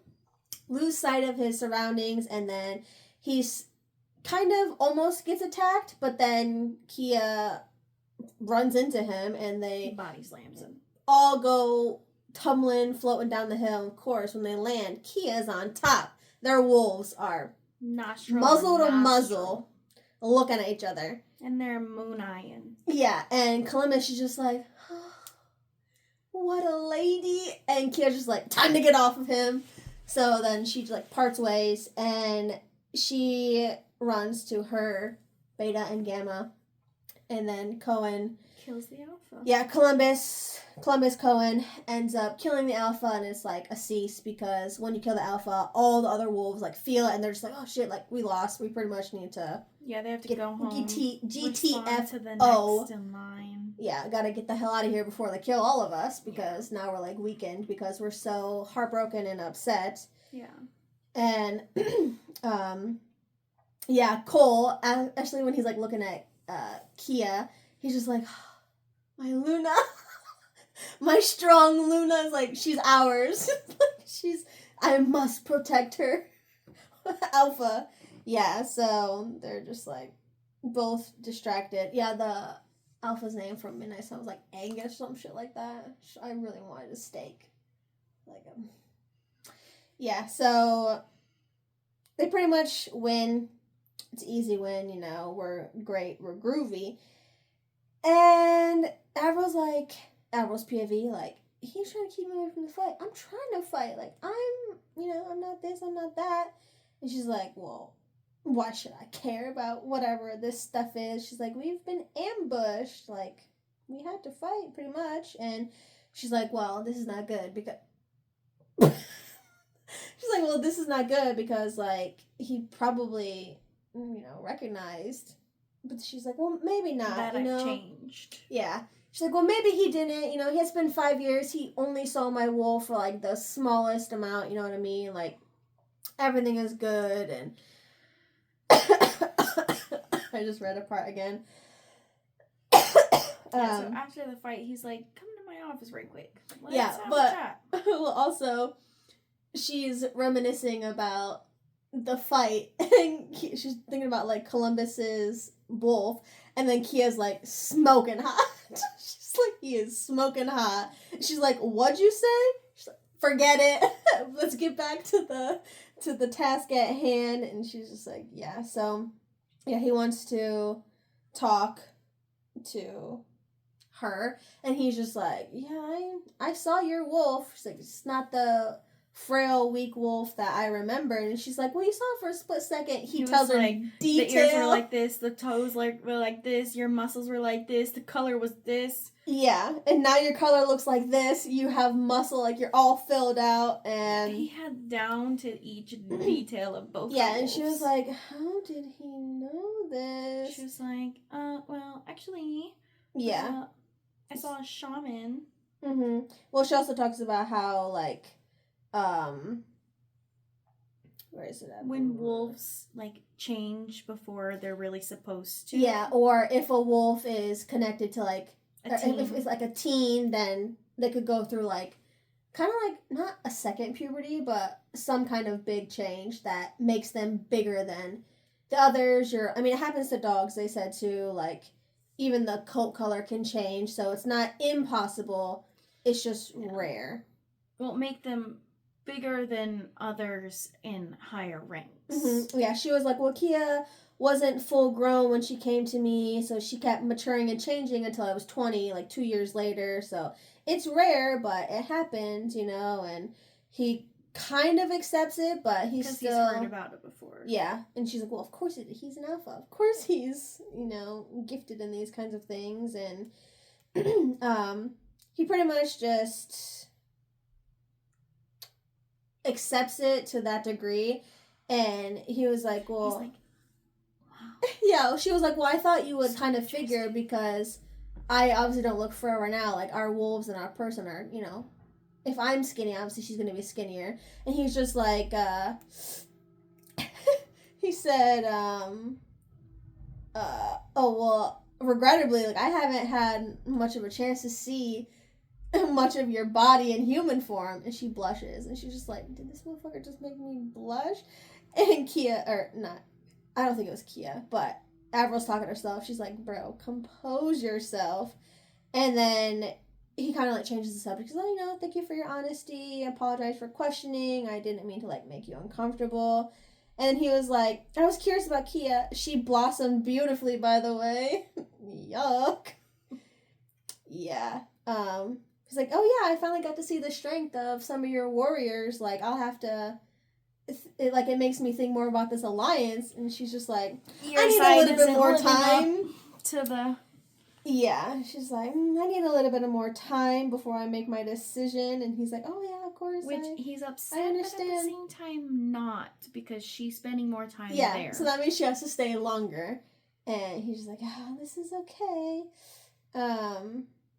Lose sight of his surroundings, and then he's kind of almost gets attacked, but then Kia runs into him, and they... body slams him. All go tumbling, floating down the hill. Of course, when they land, Kia's on top. Their wolves are muzzle to muzzle. Looking at each other. And they're moon-eyeing. Yeah, and Columbus is just like, oh, what a lady. And Kia's just like, time to get off of him. So then she like parts ways, and she runs to her Beta and Gamma, and then Cohen kills the Alpha. Yeah, Columbus Cohen ends up killing the Alpha, and it's like a cease, because when you kill the Alpha, all the other wolves like feel it, and they're just like, oh shit, like we lost. We pretty much need to. Yeah, they have to go home. GTFO. To the next in line. Yeah, gotta get the hell out of here before they kill all of us, because now we're like weakened because we're so heartbroken and upset. Yeah. And yeah, Cole, actually when he's like looking at Kia, he's just like, oh, my Luna, my strong Luna is like, she's ours. I must protect her. Alpha. Yeah, so they're just like both distracted. Yeah, the Alpha's name from Midnight Sun was like Angus, some shit like that. I really wanted a steak. Like yeah, so they pretty much win. It's an easy win, you know. We're great. We're groovy. And Avril's POV, like, he's trying to keep me away from the fight. I'm trying to fight. Like, I'm not this, I'm not that. And she's like, well, why should I care about whatever this stuff is? She's like, we've been ambushed. Like, we had to fight, pretty much. And she's like, well, this is not good, because... She's like, well, this is not good, because, like, he probably, recognized. But she's like, well, maybe not, that I've changed. Yeah. She's like, well, maybe he didn't. He has been 5 years. He only saw my wolf for, like, the smallest amount, you know what I mean? Like, everything is good, and... I just read a part again. So after the fight, he's like, come to my office right quick. Let's have a chat. Well, also, she's reminiscing about the fight, and she's thinking about, like, Columbus's wolf, and then Kia's, like, smoking hot. She's like, he is smoking hot. She's like, what'd you say? She's like, forget it. Let's get back to the task at hand. And she's just like, yeah. So, yeah, he wants to talk to her, and he's just like, yeah, I saw your wolf. She's like, it's not the frail, weak wolf that I remembered. And she's like, well, you saw it for a split second. He tells her, like, detail. The ears were like this, the toes were like this, your muscles were like this, the color was this. Yeah, and now your color looks like this. You have muscle, like, you're all filled out, and... He had down to each detail of both. Yeah, and she was like, how did he know this? She was like, well, actually... Yeah. I saw a shaman. Mm-hmm. Well, she also talks about how, like, where is it at? When wolves, like, change before they're really supposed to. Yeah, or if a wolf is connected to, like, if it's like a teen, then they could go through, like, kind of like, not a second puberty, but some kind of big change that makes them bigger than the others. It happens to dogs, they said, too. Like, even the coat color can change, so it's not impossible. It's just rare. Won't make them bigger than others in higher ranks. Mm-hmm. Yeah, she was like, well, Kia wasn't full grown when she came to me, so she kept maturing and changing until I was 20, like 2 years later. So it's rare, but it happens, and he kind of accepts it, but he's still... Because he's heard about it before. Yeah, and she's like, well, of course he's an alpha. Of course he's, gifted in these kinds of things, and he pretty much just accepts it to that degree, and he was like, well... He's like, wow. Yeah, she was like, well, I thought you would kind of figure, because I obviously don't look forever now. Like, our wolves and our person are, if I'm skinny, obviously she's going to be skinnier. And he's just like, he said, oh, well, regrettably, like, I haven't had much of a chance to see much of your body in human form. And she blushes, and she's just like, did this motherfucker just make me blush? And I don't think it was Kia, but Avril's talking to herself. She's like, bro, compose yourself. And then he kind of, like, changes the subject. He's like, thank you for your honesty. I apologize for questioning. I didn't mean to, like, make you uncomfortable. And then he was like, I was curious about Kia. She blossomed beautifully, by the way. Yuck. Yeah. He's like, oh yeah, I finally got to see the strength of some of your warriors. Like, I'll have to. It makes me think more about this alliance. And she's just like, I need a little bit more time. To the. Yeah, she's like, I need a little bit of more time before I make my decision. And he's like, oh yeah, of course. Which he's upset, I understand. but at the same time not, because she's spending more time there. Yeah, so that means she has to stay longer. And he's just like, oh, this is okay.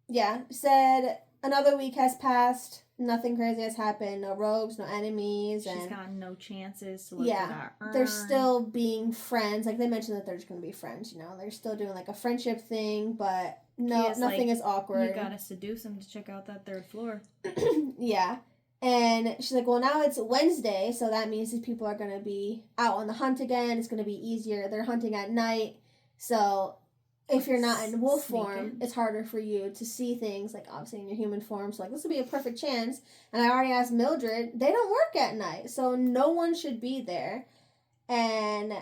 Yeah, said another week has passed. Nothing crazy has happened. No rogues, no enemies. She's gotten no chances to look for that urn. They're still being friends. Like, they mentioned that they're just going to be friends, you know. They're still doing, like, a friendship thing, but nothing is awkward. You gotta seduce him to check out that third floor. Yeah. And she's like, well, now it's Wednesday, so that means these people are going to be out on the hunt again. It's going to be easier. They're hunting at night, so if you're not in wolf form, it's harder for you to see things, like, obviously in your human form. So, like, this would be a perfect chance. And I already asked Mildred, they don't work at night, so no one should be there. And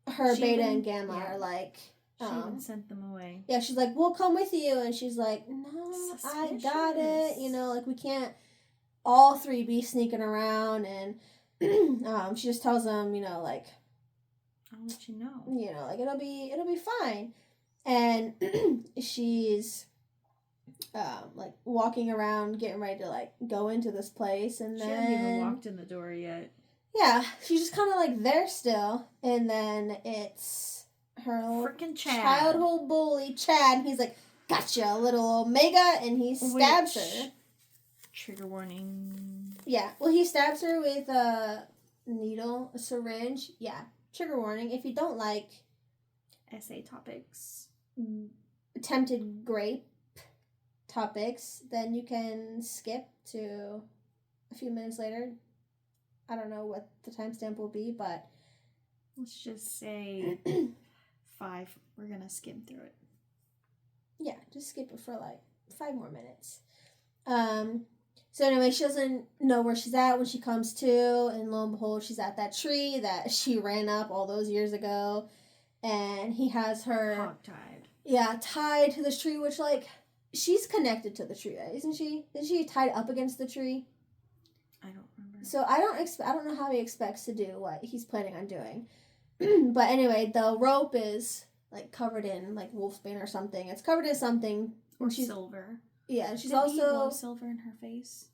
Beta and Gamma are like... she even sent them away. Yeah, she's like, we'll come with you. And she's like, no, I got it. You know, like, we can't all three be sneaking around. And she just tells them, you know, like... I'll let you know. You know, like, it'll be fine. And she's like walking around, getting ready to like go into this place, and she hasn't even walked in the door yet. Yeah, she's just kind of like there still, and then it's her freaking childhood bully Chad. And he's like, "Gotcha, little Omega," and he stabs her. Trigger warning. Yeah, well, he stabs her with a needle, a syringe. Yeah. Trigger warning, if you don't like essay topics, attempted grape topics, then you can skip to a few minutes later. I don't know what the timestamp will be, but let's just say 5. We're gonna skim through it. Yeah, just skip it for like 5 more minutes. So anyway, she doesn't know where she's at when she comes to, and lo and behold, she's at that tree that she ran up all those years ago, and he has her hog-tied. Yeah, tied to this tree, which, like, she's connected to the tree, isn't she? Isn't she tied up against the tree? I don't remember. So I don't know how he expects to do what he's planning on doing. But anyway, the rope is like covered in like wolfsbane or something. It's covered in something. Or silver. Yeah, and she's Didn't also... he blow silver in her face?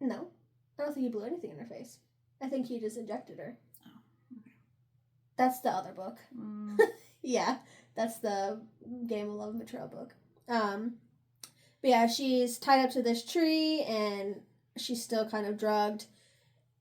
No. I don't think he blew anything in her face. I think he just injected her. Oh, okay. That's the other book. Yeah, that's the Game of Love Material book. But yeah, she's tied up to this tree, and she's still kind of drugged.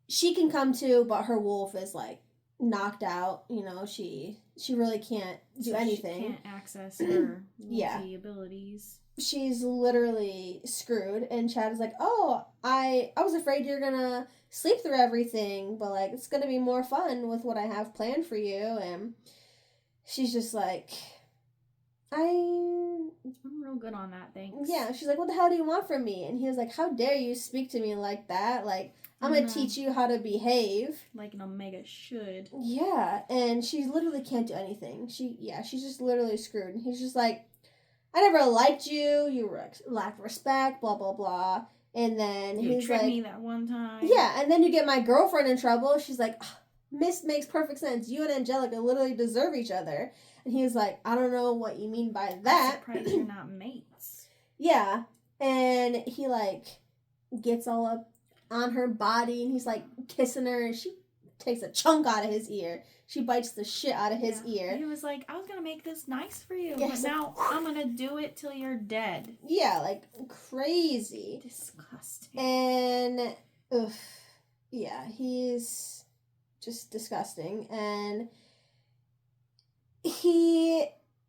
She can come to, but her wolf is, like, knocked out. You know, she really can't do anything. She can't access her wolfy abilities. She's literally screwed, and Chad is like, oh, I was afraid you're gonna sleep through everything, but, like, it's gonna be more fun with what I have planned for you, and she's just like, I'm real good on that, thanks. Yeah, she's like, what the hell do you want from me? And he was like, how dare you speak to me like that? Like, I'm gonna teach you how to behave. Like an Omega should. Yeah, and she literally can't do anything. She's just literally screwed. And he's just like, I never liked you. You lacked respect. Blah blah blah. And then you tricked me that one time. Yeah, and then you get my girlfriend in trouble. She's like, Miss makes perfect sense. You and Angelica literally deserve each other. And he was like, I don't know what you mean by that. I'm surprised you're not mates. Yeah, and he like gets all up on her body, and he's like kissing her, and she takes a chunk out of his ear. She bites the shit out of his ear. He was like, I was going to make this nice for you, but now I'm going to do it till you're dead. Yeah, like, crazy. Disgusting. And, yeah, he's just disgusting. And he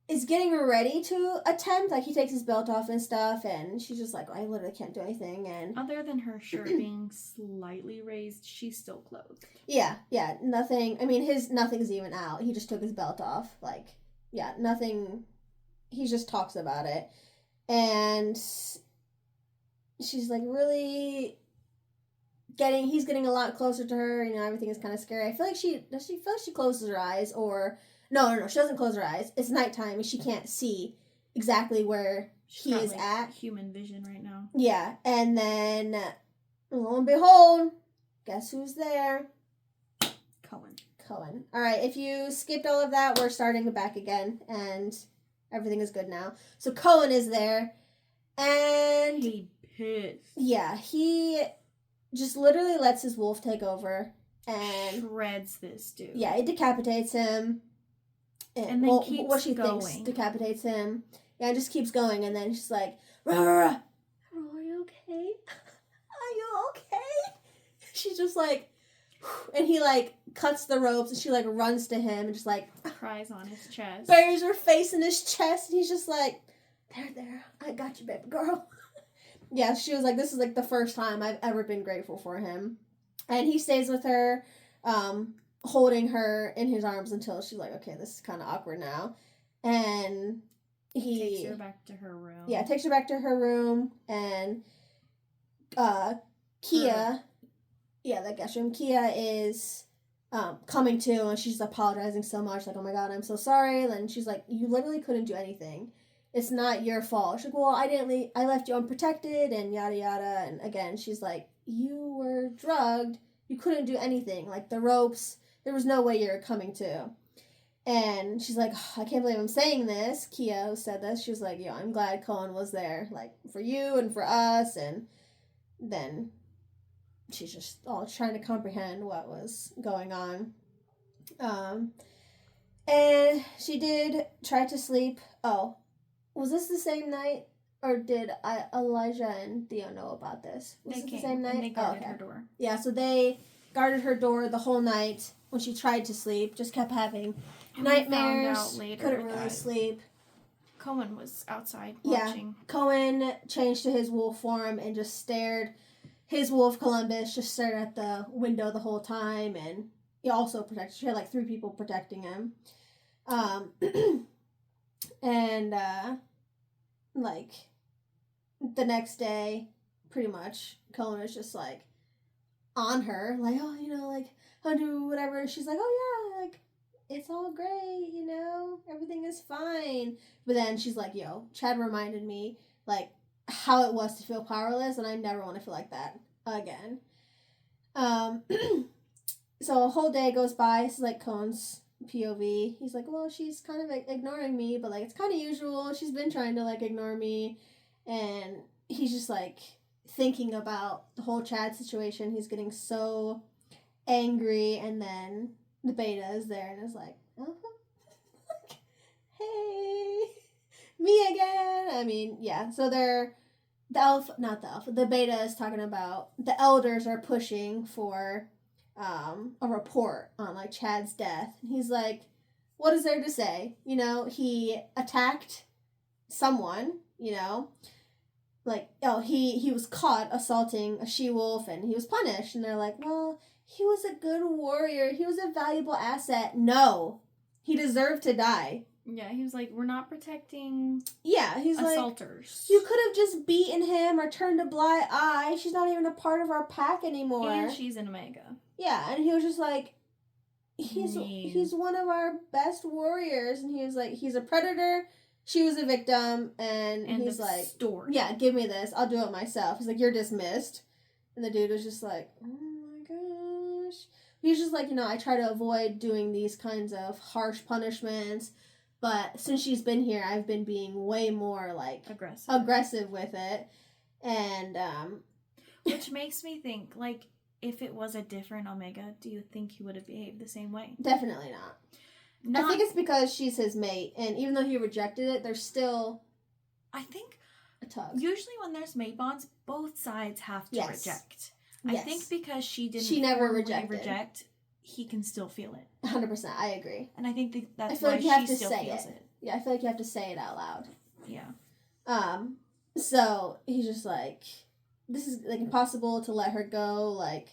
is getting ready to attempt. Like, he takes his belt off and stuff, and she's just like, I literally can't do anything. And other than her shirt being slightly raised, she's still clothed. Yeah, nothing. I mean, nothing's even out. He just took his belt off. Like, yeah, nothing. He just talks about it. And she's like really he's getting a lot closer to her. You know, everything is kind of scary. I feel like she closes her eyes, or no, she doesn't close her eyes. It's nighttime and she can't see exactly where he is at. Human vision right now. Yeah, and then, lo and behold, guess who's there? Cohen. All right, if you skipped all of that, we're starting back again, and everything is good now. So Cohen is there, and he pissed. Yeah, he just literally lets his wolf take over and shreds this dude. Yeah, it decapitates him, and then keeps what she going. thinks decapitates him. Yeah, it just keeps going, and then she's like, rah, rah, rah. Are you okay? Are you okay? She's just like, and he like cuts the ropes, and she like runs to him and just like cries on his chest, buries her face in his chest, and he's just like, there, I got you, baby girl. Yeah, she was like, this is like the first time I've ever been grateful for him, and he stays with her, holding her in his arms until she's like, okay, this is kind of awkward now, and he takes her back to her room. Yeah, takes her back to her room, and Kia. Yeah, the guest room. Kia is coming to, and she's apologizing so much, like, oh my god, I'm so sorry. And then she's like, you literally couldn't do anything. It's not your fault. She's like, well, I left you unprotected, and yada yada. And again, she's like, you were drugged. You couldn't do anything. Like, the ropes, there was no way you were coming to. And she's like, oh, I can't believe I'm saying this. Kia said this. She was like, yo, I'm glad Cohen was there, like, for you and for us. And then she's just all trying to comprehend what was going on. And she did try to sleep. Oh, was this the same night? Or did Elijah and Theo know about this? Was it the same night? And they guarded her door. Yeah, so they guarded her door the whole night when she tried to sleep. Just kept having nightmares. Couldn't really sleep. Cohen was outside watching. Yeah, Cohen changed to his wolf form and just stared. His wolf, Columbus, just stared at the window the whole time, and he also protected. She had like 3 people protecting him. And like the next day, pretty much, Cohen was just like on her, like, oh, you know, like, I'll do whatever. She's like, oh yeah, like, it's all great, you know, everything is fine. But then she's like, yo, Chad reminded me, like, how it was to feel powerless, and I never want to feel like that again. So a whole day goes by. This is like Cohen's POV. He's like, well, she's kind of ignoring me, but like, it's kind of usual. She's been trying to like ignore me, and he's just like thinking about the whole Chad situation. He's getting so angry, and then the beta is there and is like, hey, me again. I mean, yeah, so the beta is talking about the elders are pushing for a report on like Chad's death. And he's like, what is there to say? You know, he attacked someone, you know, like, oh, he was caught assaulting a she-wolf and he was punished. And they're like, well, he was a good warrior. He was a valuable asset. No, he deserved to die. Yeah, he was like, we're not protecting he's assaulters. Like, you could have just beaten him or turned a blind eye. She's not even a part of our pack anymore. And she's an Omega. Yeah, and he was just like, he's one of our best warriors. And he was like, he's a predator. She was a victim. And he's like, story. Yeah, give me this. I'll do it myself. He's like, you're dismissed. And the dude was just like, oh my gosh. He's just like, you know, I try to avoid doing these kinds of harsh punishments. But since she's been here, I've been being way more, like, aggressive with it. And, which makes me think, like, if it was a different Omega, do you think he would have behaved the same way? Definitely not. I think it's because she's his mate. And even though he rejected it, there's still, I think, a tug. Usually when there's mate bonds, both sides have to reject. I think because she never reject, he can still feel it. 100%. I agree. And I think that's I feel why like you have she to still say feels it. it. Yeah, I feel like you have to say it out loud. Yeah. So he's just like, this is like impossible to let her go. Like,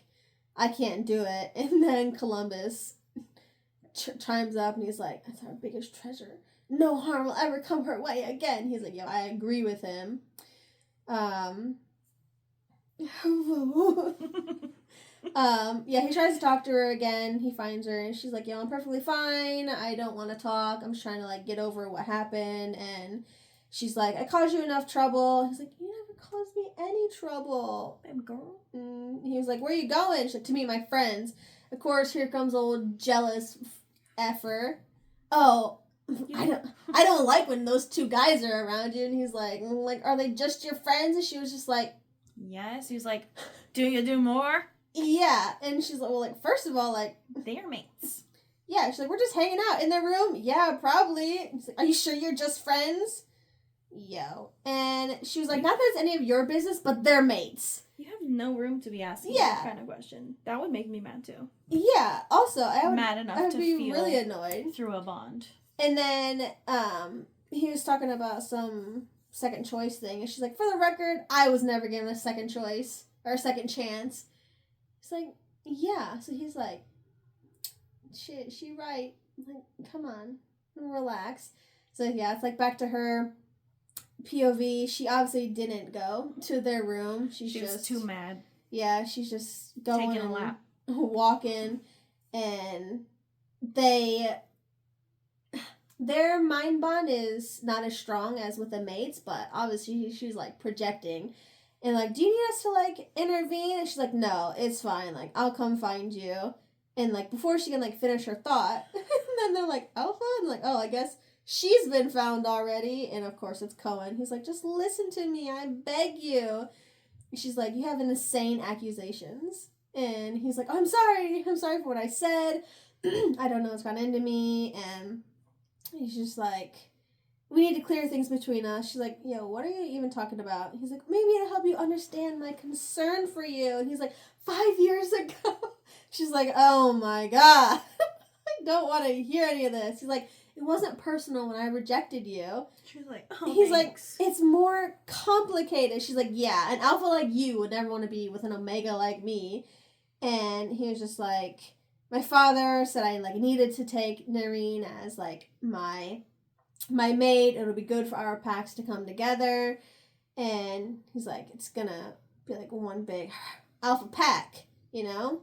I can't do it. And then Columbus chimes up and he's like, that's our biggest treasure. No harm will ever come her way again. He's like, yo, I agree with him. He tries to talk to her again. He finds her and she's like, yo, I'm perfectly fine. I don't want to talk. I'm just trying to like get over what happened. And she's like, I caused you enough trouble. He's like, you never caused me any trouble. Baby girl. He was like, where are you going? She's like, to meet my friends. Of course, here comes old jealous effer. Oh, I don't like when those two guys are around you. And he's like, are they just your friends? And she was just like, yes. He was like, do you do more? Yeah. And she's like, well, like, first of all, like, they're mates. Yeah. She's like, we're just hanging out in their room. Yeah, probably. He's like, are you sure you're just friends? Yo. And she was like, not that it's any of your business, but they're mates. You have no room to be asking that kind of question. That would make me mad too. Yeah. Also, I would mad enough to be feel really annoyed through a bond. And then he was talking about some second choice thing, and she's like, for the record, I was never given a second choice or a second chance. It's like, yeah. So he's like, shit, she right. I'm like, come on, relax. So yeah, it's like back to her POV. She obviously didn't go to their room. She was just too mad. Yeah, she's just going taking a lap, walking, and their mind bond is not as strong as with the mates, but obviously she's like projecting, and like, do you need us to like intervene? And she's like, no, it's fine. Like, I'll come find you. And like before she can like finish her thought, and then they're like, Alpha, and like, oh, I guess she's been found already. And of course it's Cohen. He's like, just listen to me, I beg you. And she's like, you have insane accusations. And he's like, oh, I'm sorry for what I said. I don't know what's gone into me. And he's just like, we need to clear things between us. She's like, yo, what are you even talking about? He's like, maybe it'll help you understand my concern for you. And he's like, 5 years ago. She's like, oh my God. I don't want to hear any of this. He's like, it wasn't personal when I rejected you. She's like, oh, he's thanks. like, it's more complicated. She's like, yeah, an alpha like you would never want to be with an omega like me. And he was just like, my father said I like needed to take Nareen as like my mate. It'll be good for our packs to come together. And he's like, it's gonna be like one big alpha pack, you know?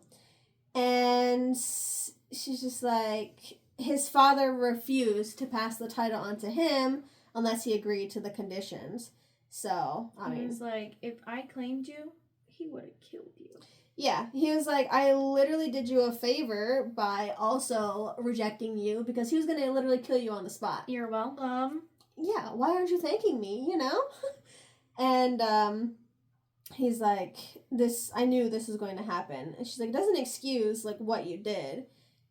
And she's just like, his father refused to pass the title on to him unless he agreed to the conditions. So, I mean, he's like, if I claimed you, he would have killed you. Yeah, he was like, I literally did you a favor by also rejecting you because he was going to literally kill you on the spot. You're welcome. Yeah, why aren't you thanking me, you know? And he's like, I knew this was going to happen. And she's like, it doesn't excuse, like, what you did.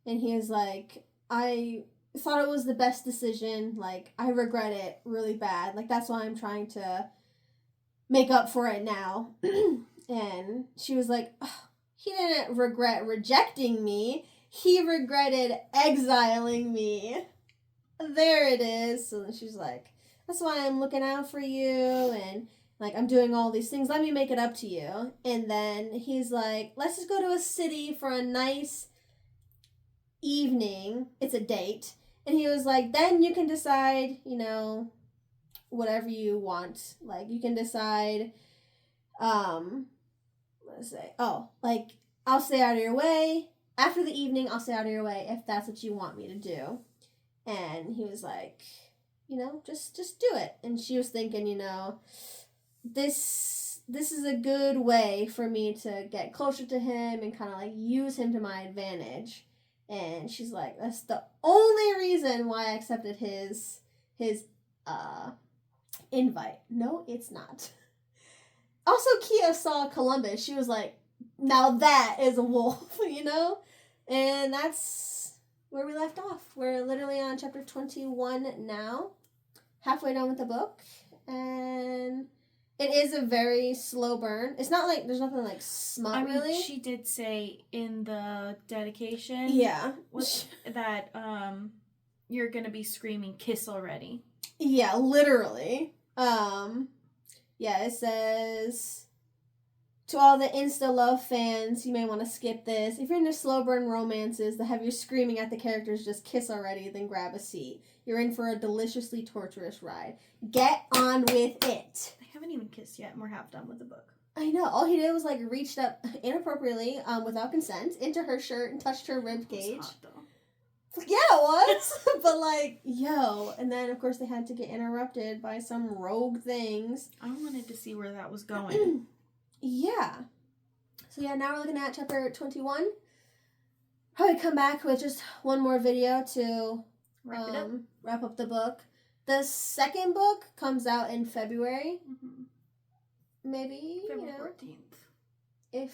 And he is like, I thought it was the best decision. Like, I regret it really bad. Like, that's why I'm trying to make up for it now. And she was like, oh, he didn't regret rejecting me. He regretted exiling me. There it is. So she's like, that's why I'm looking out for you. And like, I'm doing all these things. Let me make it up to you. And then he's like, let's just go to a city for a nice evening. It's a date. And he was like, then you can decide, you know, whatever you want. Like, you can decide, let's say, oh, like, I'll stay out of your way. After the evening, I'll stay out of your way if that's what you want me to do. And he was like, you know, just do it. And she was thinking, you know, this is a good way for me to get closer to him and kind of like use him to my advantage. And she's like, that's the only reason why I accepted his invite. No, it's not. Also, Kia saw Columbus. She was like, now that is a wolf, you know? And that's where we left off. We're literally on chapter 21 now. Halfway done with the book. And it is a very slow burn. It's not like, there's nothing like smut, really. She did say in the dedication. Yeah. That you're going to be screaming kiss already. Yeah, literally. Yeah, it says, to all the Insta Love fans, you may want to skip this. If you're into slow burn romances that have you screaming at the characters just kiss already, then grab a seat. You're in for a deliciously torturous ride. Get on with it. I haven't even kissed yet, and we're half done with the book. I know. All he did was like reached up inappropriately, without consent, into her shirt and touched her rib cage. It was hot, though. Yeah, it was. But, like, yo. And then, of course, they had to get interrupted by some rogue things. I wanted to see where that was going. Yeah. So, yeah, now we're looking at chapter 21. Probably come back with just one more video to wrap up the book. The second book comes out in February. Mm-hmm. Maybe, February 14th. If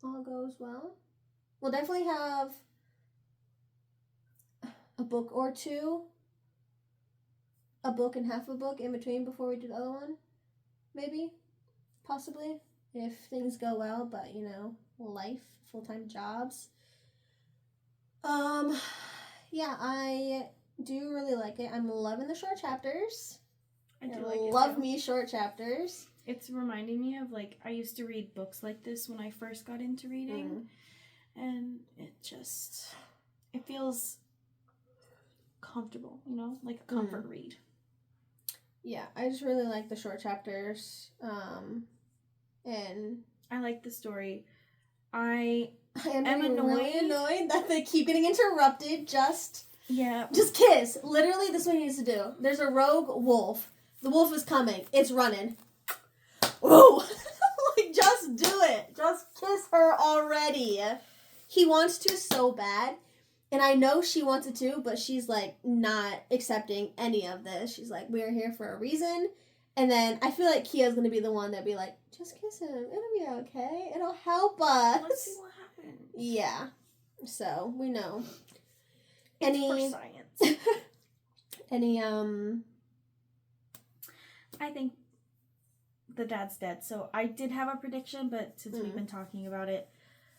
all goes well. We'll definitely have a book or two, a book and half a book in between before we do the other one. Maybe, possibly, if things go well, but, you know, life, full-time jobs. Yeah, I do really like it. I'm loving the short chapters. I do like it. Love me short chapters. It's reminding me of, like, I used to read books like this when I first got into reading. And it feels comfortable, you know? Like a comfort read. Yeah, I just really like the short chapters. And I like the story. I am really annoyed that they keep getting interrupted. Just kiss. Literally, this is what he needs to do. There's a rogue wolf. The wolf is coming. It's running. Ooh! Like, just do it. Just kiss her already. He wants to so bad. And I know she wants it too, but she's, like, not accepting any of this. She's like, we are here for a reason. And then I feel like Kia's going to be the one that'd be like, just kiss him. It'll be okay. It'll help us. Let's see what happens. Yeah. So, we know. It's for science. I think the dad's dead. So I did have a prediction, but since we've been talking about it,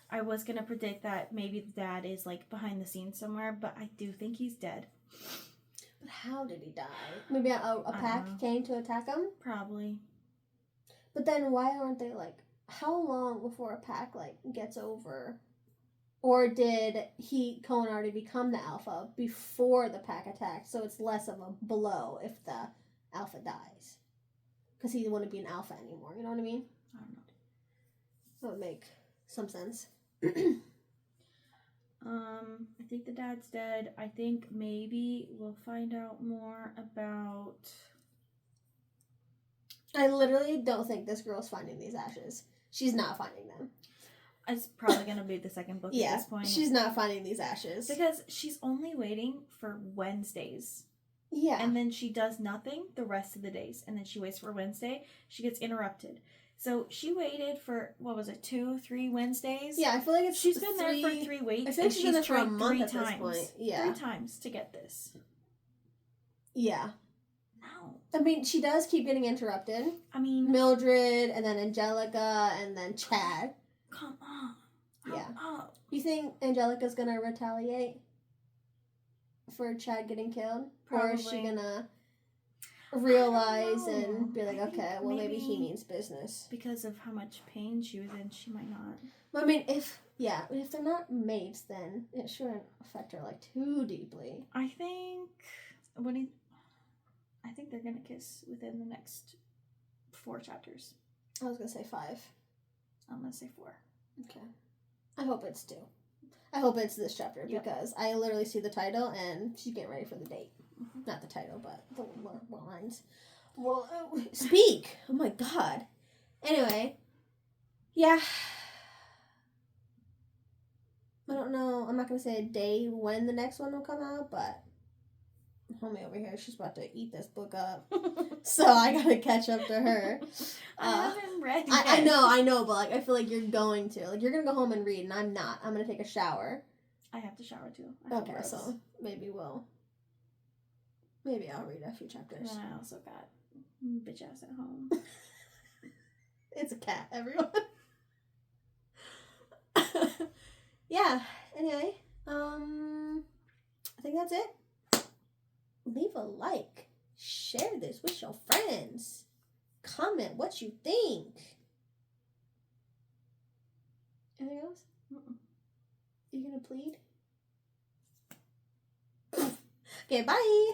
I was going to predict that maybe the dad is, like, behind the scenes somewhere, but I do think he's dead. But how did he die? Maybe a pack came to attack him? Probably. But then why aren't they, like, how long before a pack, like, gets over? Or did Cohen already become the alpha before the pack attacked, so it's less of a blow if the alpha dies? Because he wouldn't be an alpha anymore, you know what I mean? I don't know. That would make some sense. I think the dad's dead. I think maybe we'll find out more about... I literally don't think this girl's finding these ashes. She's not finding them. It's probably going to be the second book at this point. She's not finding these ashes. Because she's only waiting for Wednesdays. Yeah. And then she does nothing the rest of the days. And then she waits for Wednesday. She gets interrupted. So she waited for, 2-3 Wednesdays? Yeah, I feel like she's been there for 3 weeks. I think she's been there for a month at this point. Yeah. 3 times to get this. Yeah. No. I mean, she does keep getting interrupted. I mean... Mildred, and then Angelica, and then Chad. Come on. Yeah. You think Angelica's gonna retaliate for Chad getting killed? Probably. Or is she gonna realize and be like, okay, well, maybe he means business? Because of how much pain she was in, she might not. I mean, if they're not mates, then it shouldn't affect her, like, too deeply. I think... I think they're gonna kiss within the next 4 chapters. I was gonna say 5. I'm gonna say 4. Okay. I hope it's 2. I hope it's this chapter, because I literally see the title and she's getting ready for the date. Mm-hmm. Not the title, but the lines. Well, speak! Oh my god. Anyway. Yeah. I don't know. I'm not going to say a day when the next one will come out, but homie over here, she's about to eat this book up. So I got to catch up to her. I haven't read yet. I know, but, like, I feel like you're going to. Like, you're going to go home and read, and I'm not. I'm going to take a shower. I have to shower, too. Okay, so maybe I'll read a few chapters. And then I also got bitch ass at home. It's a cat, everyone. Yeah, anyway, I think that's it. Leave a like. Share this with your friends. Comment what you think. Anything else? Mm-mm. You gonna plead? Okay, bye.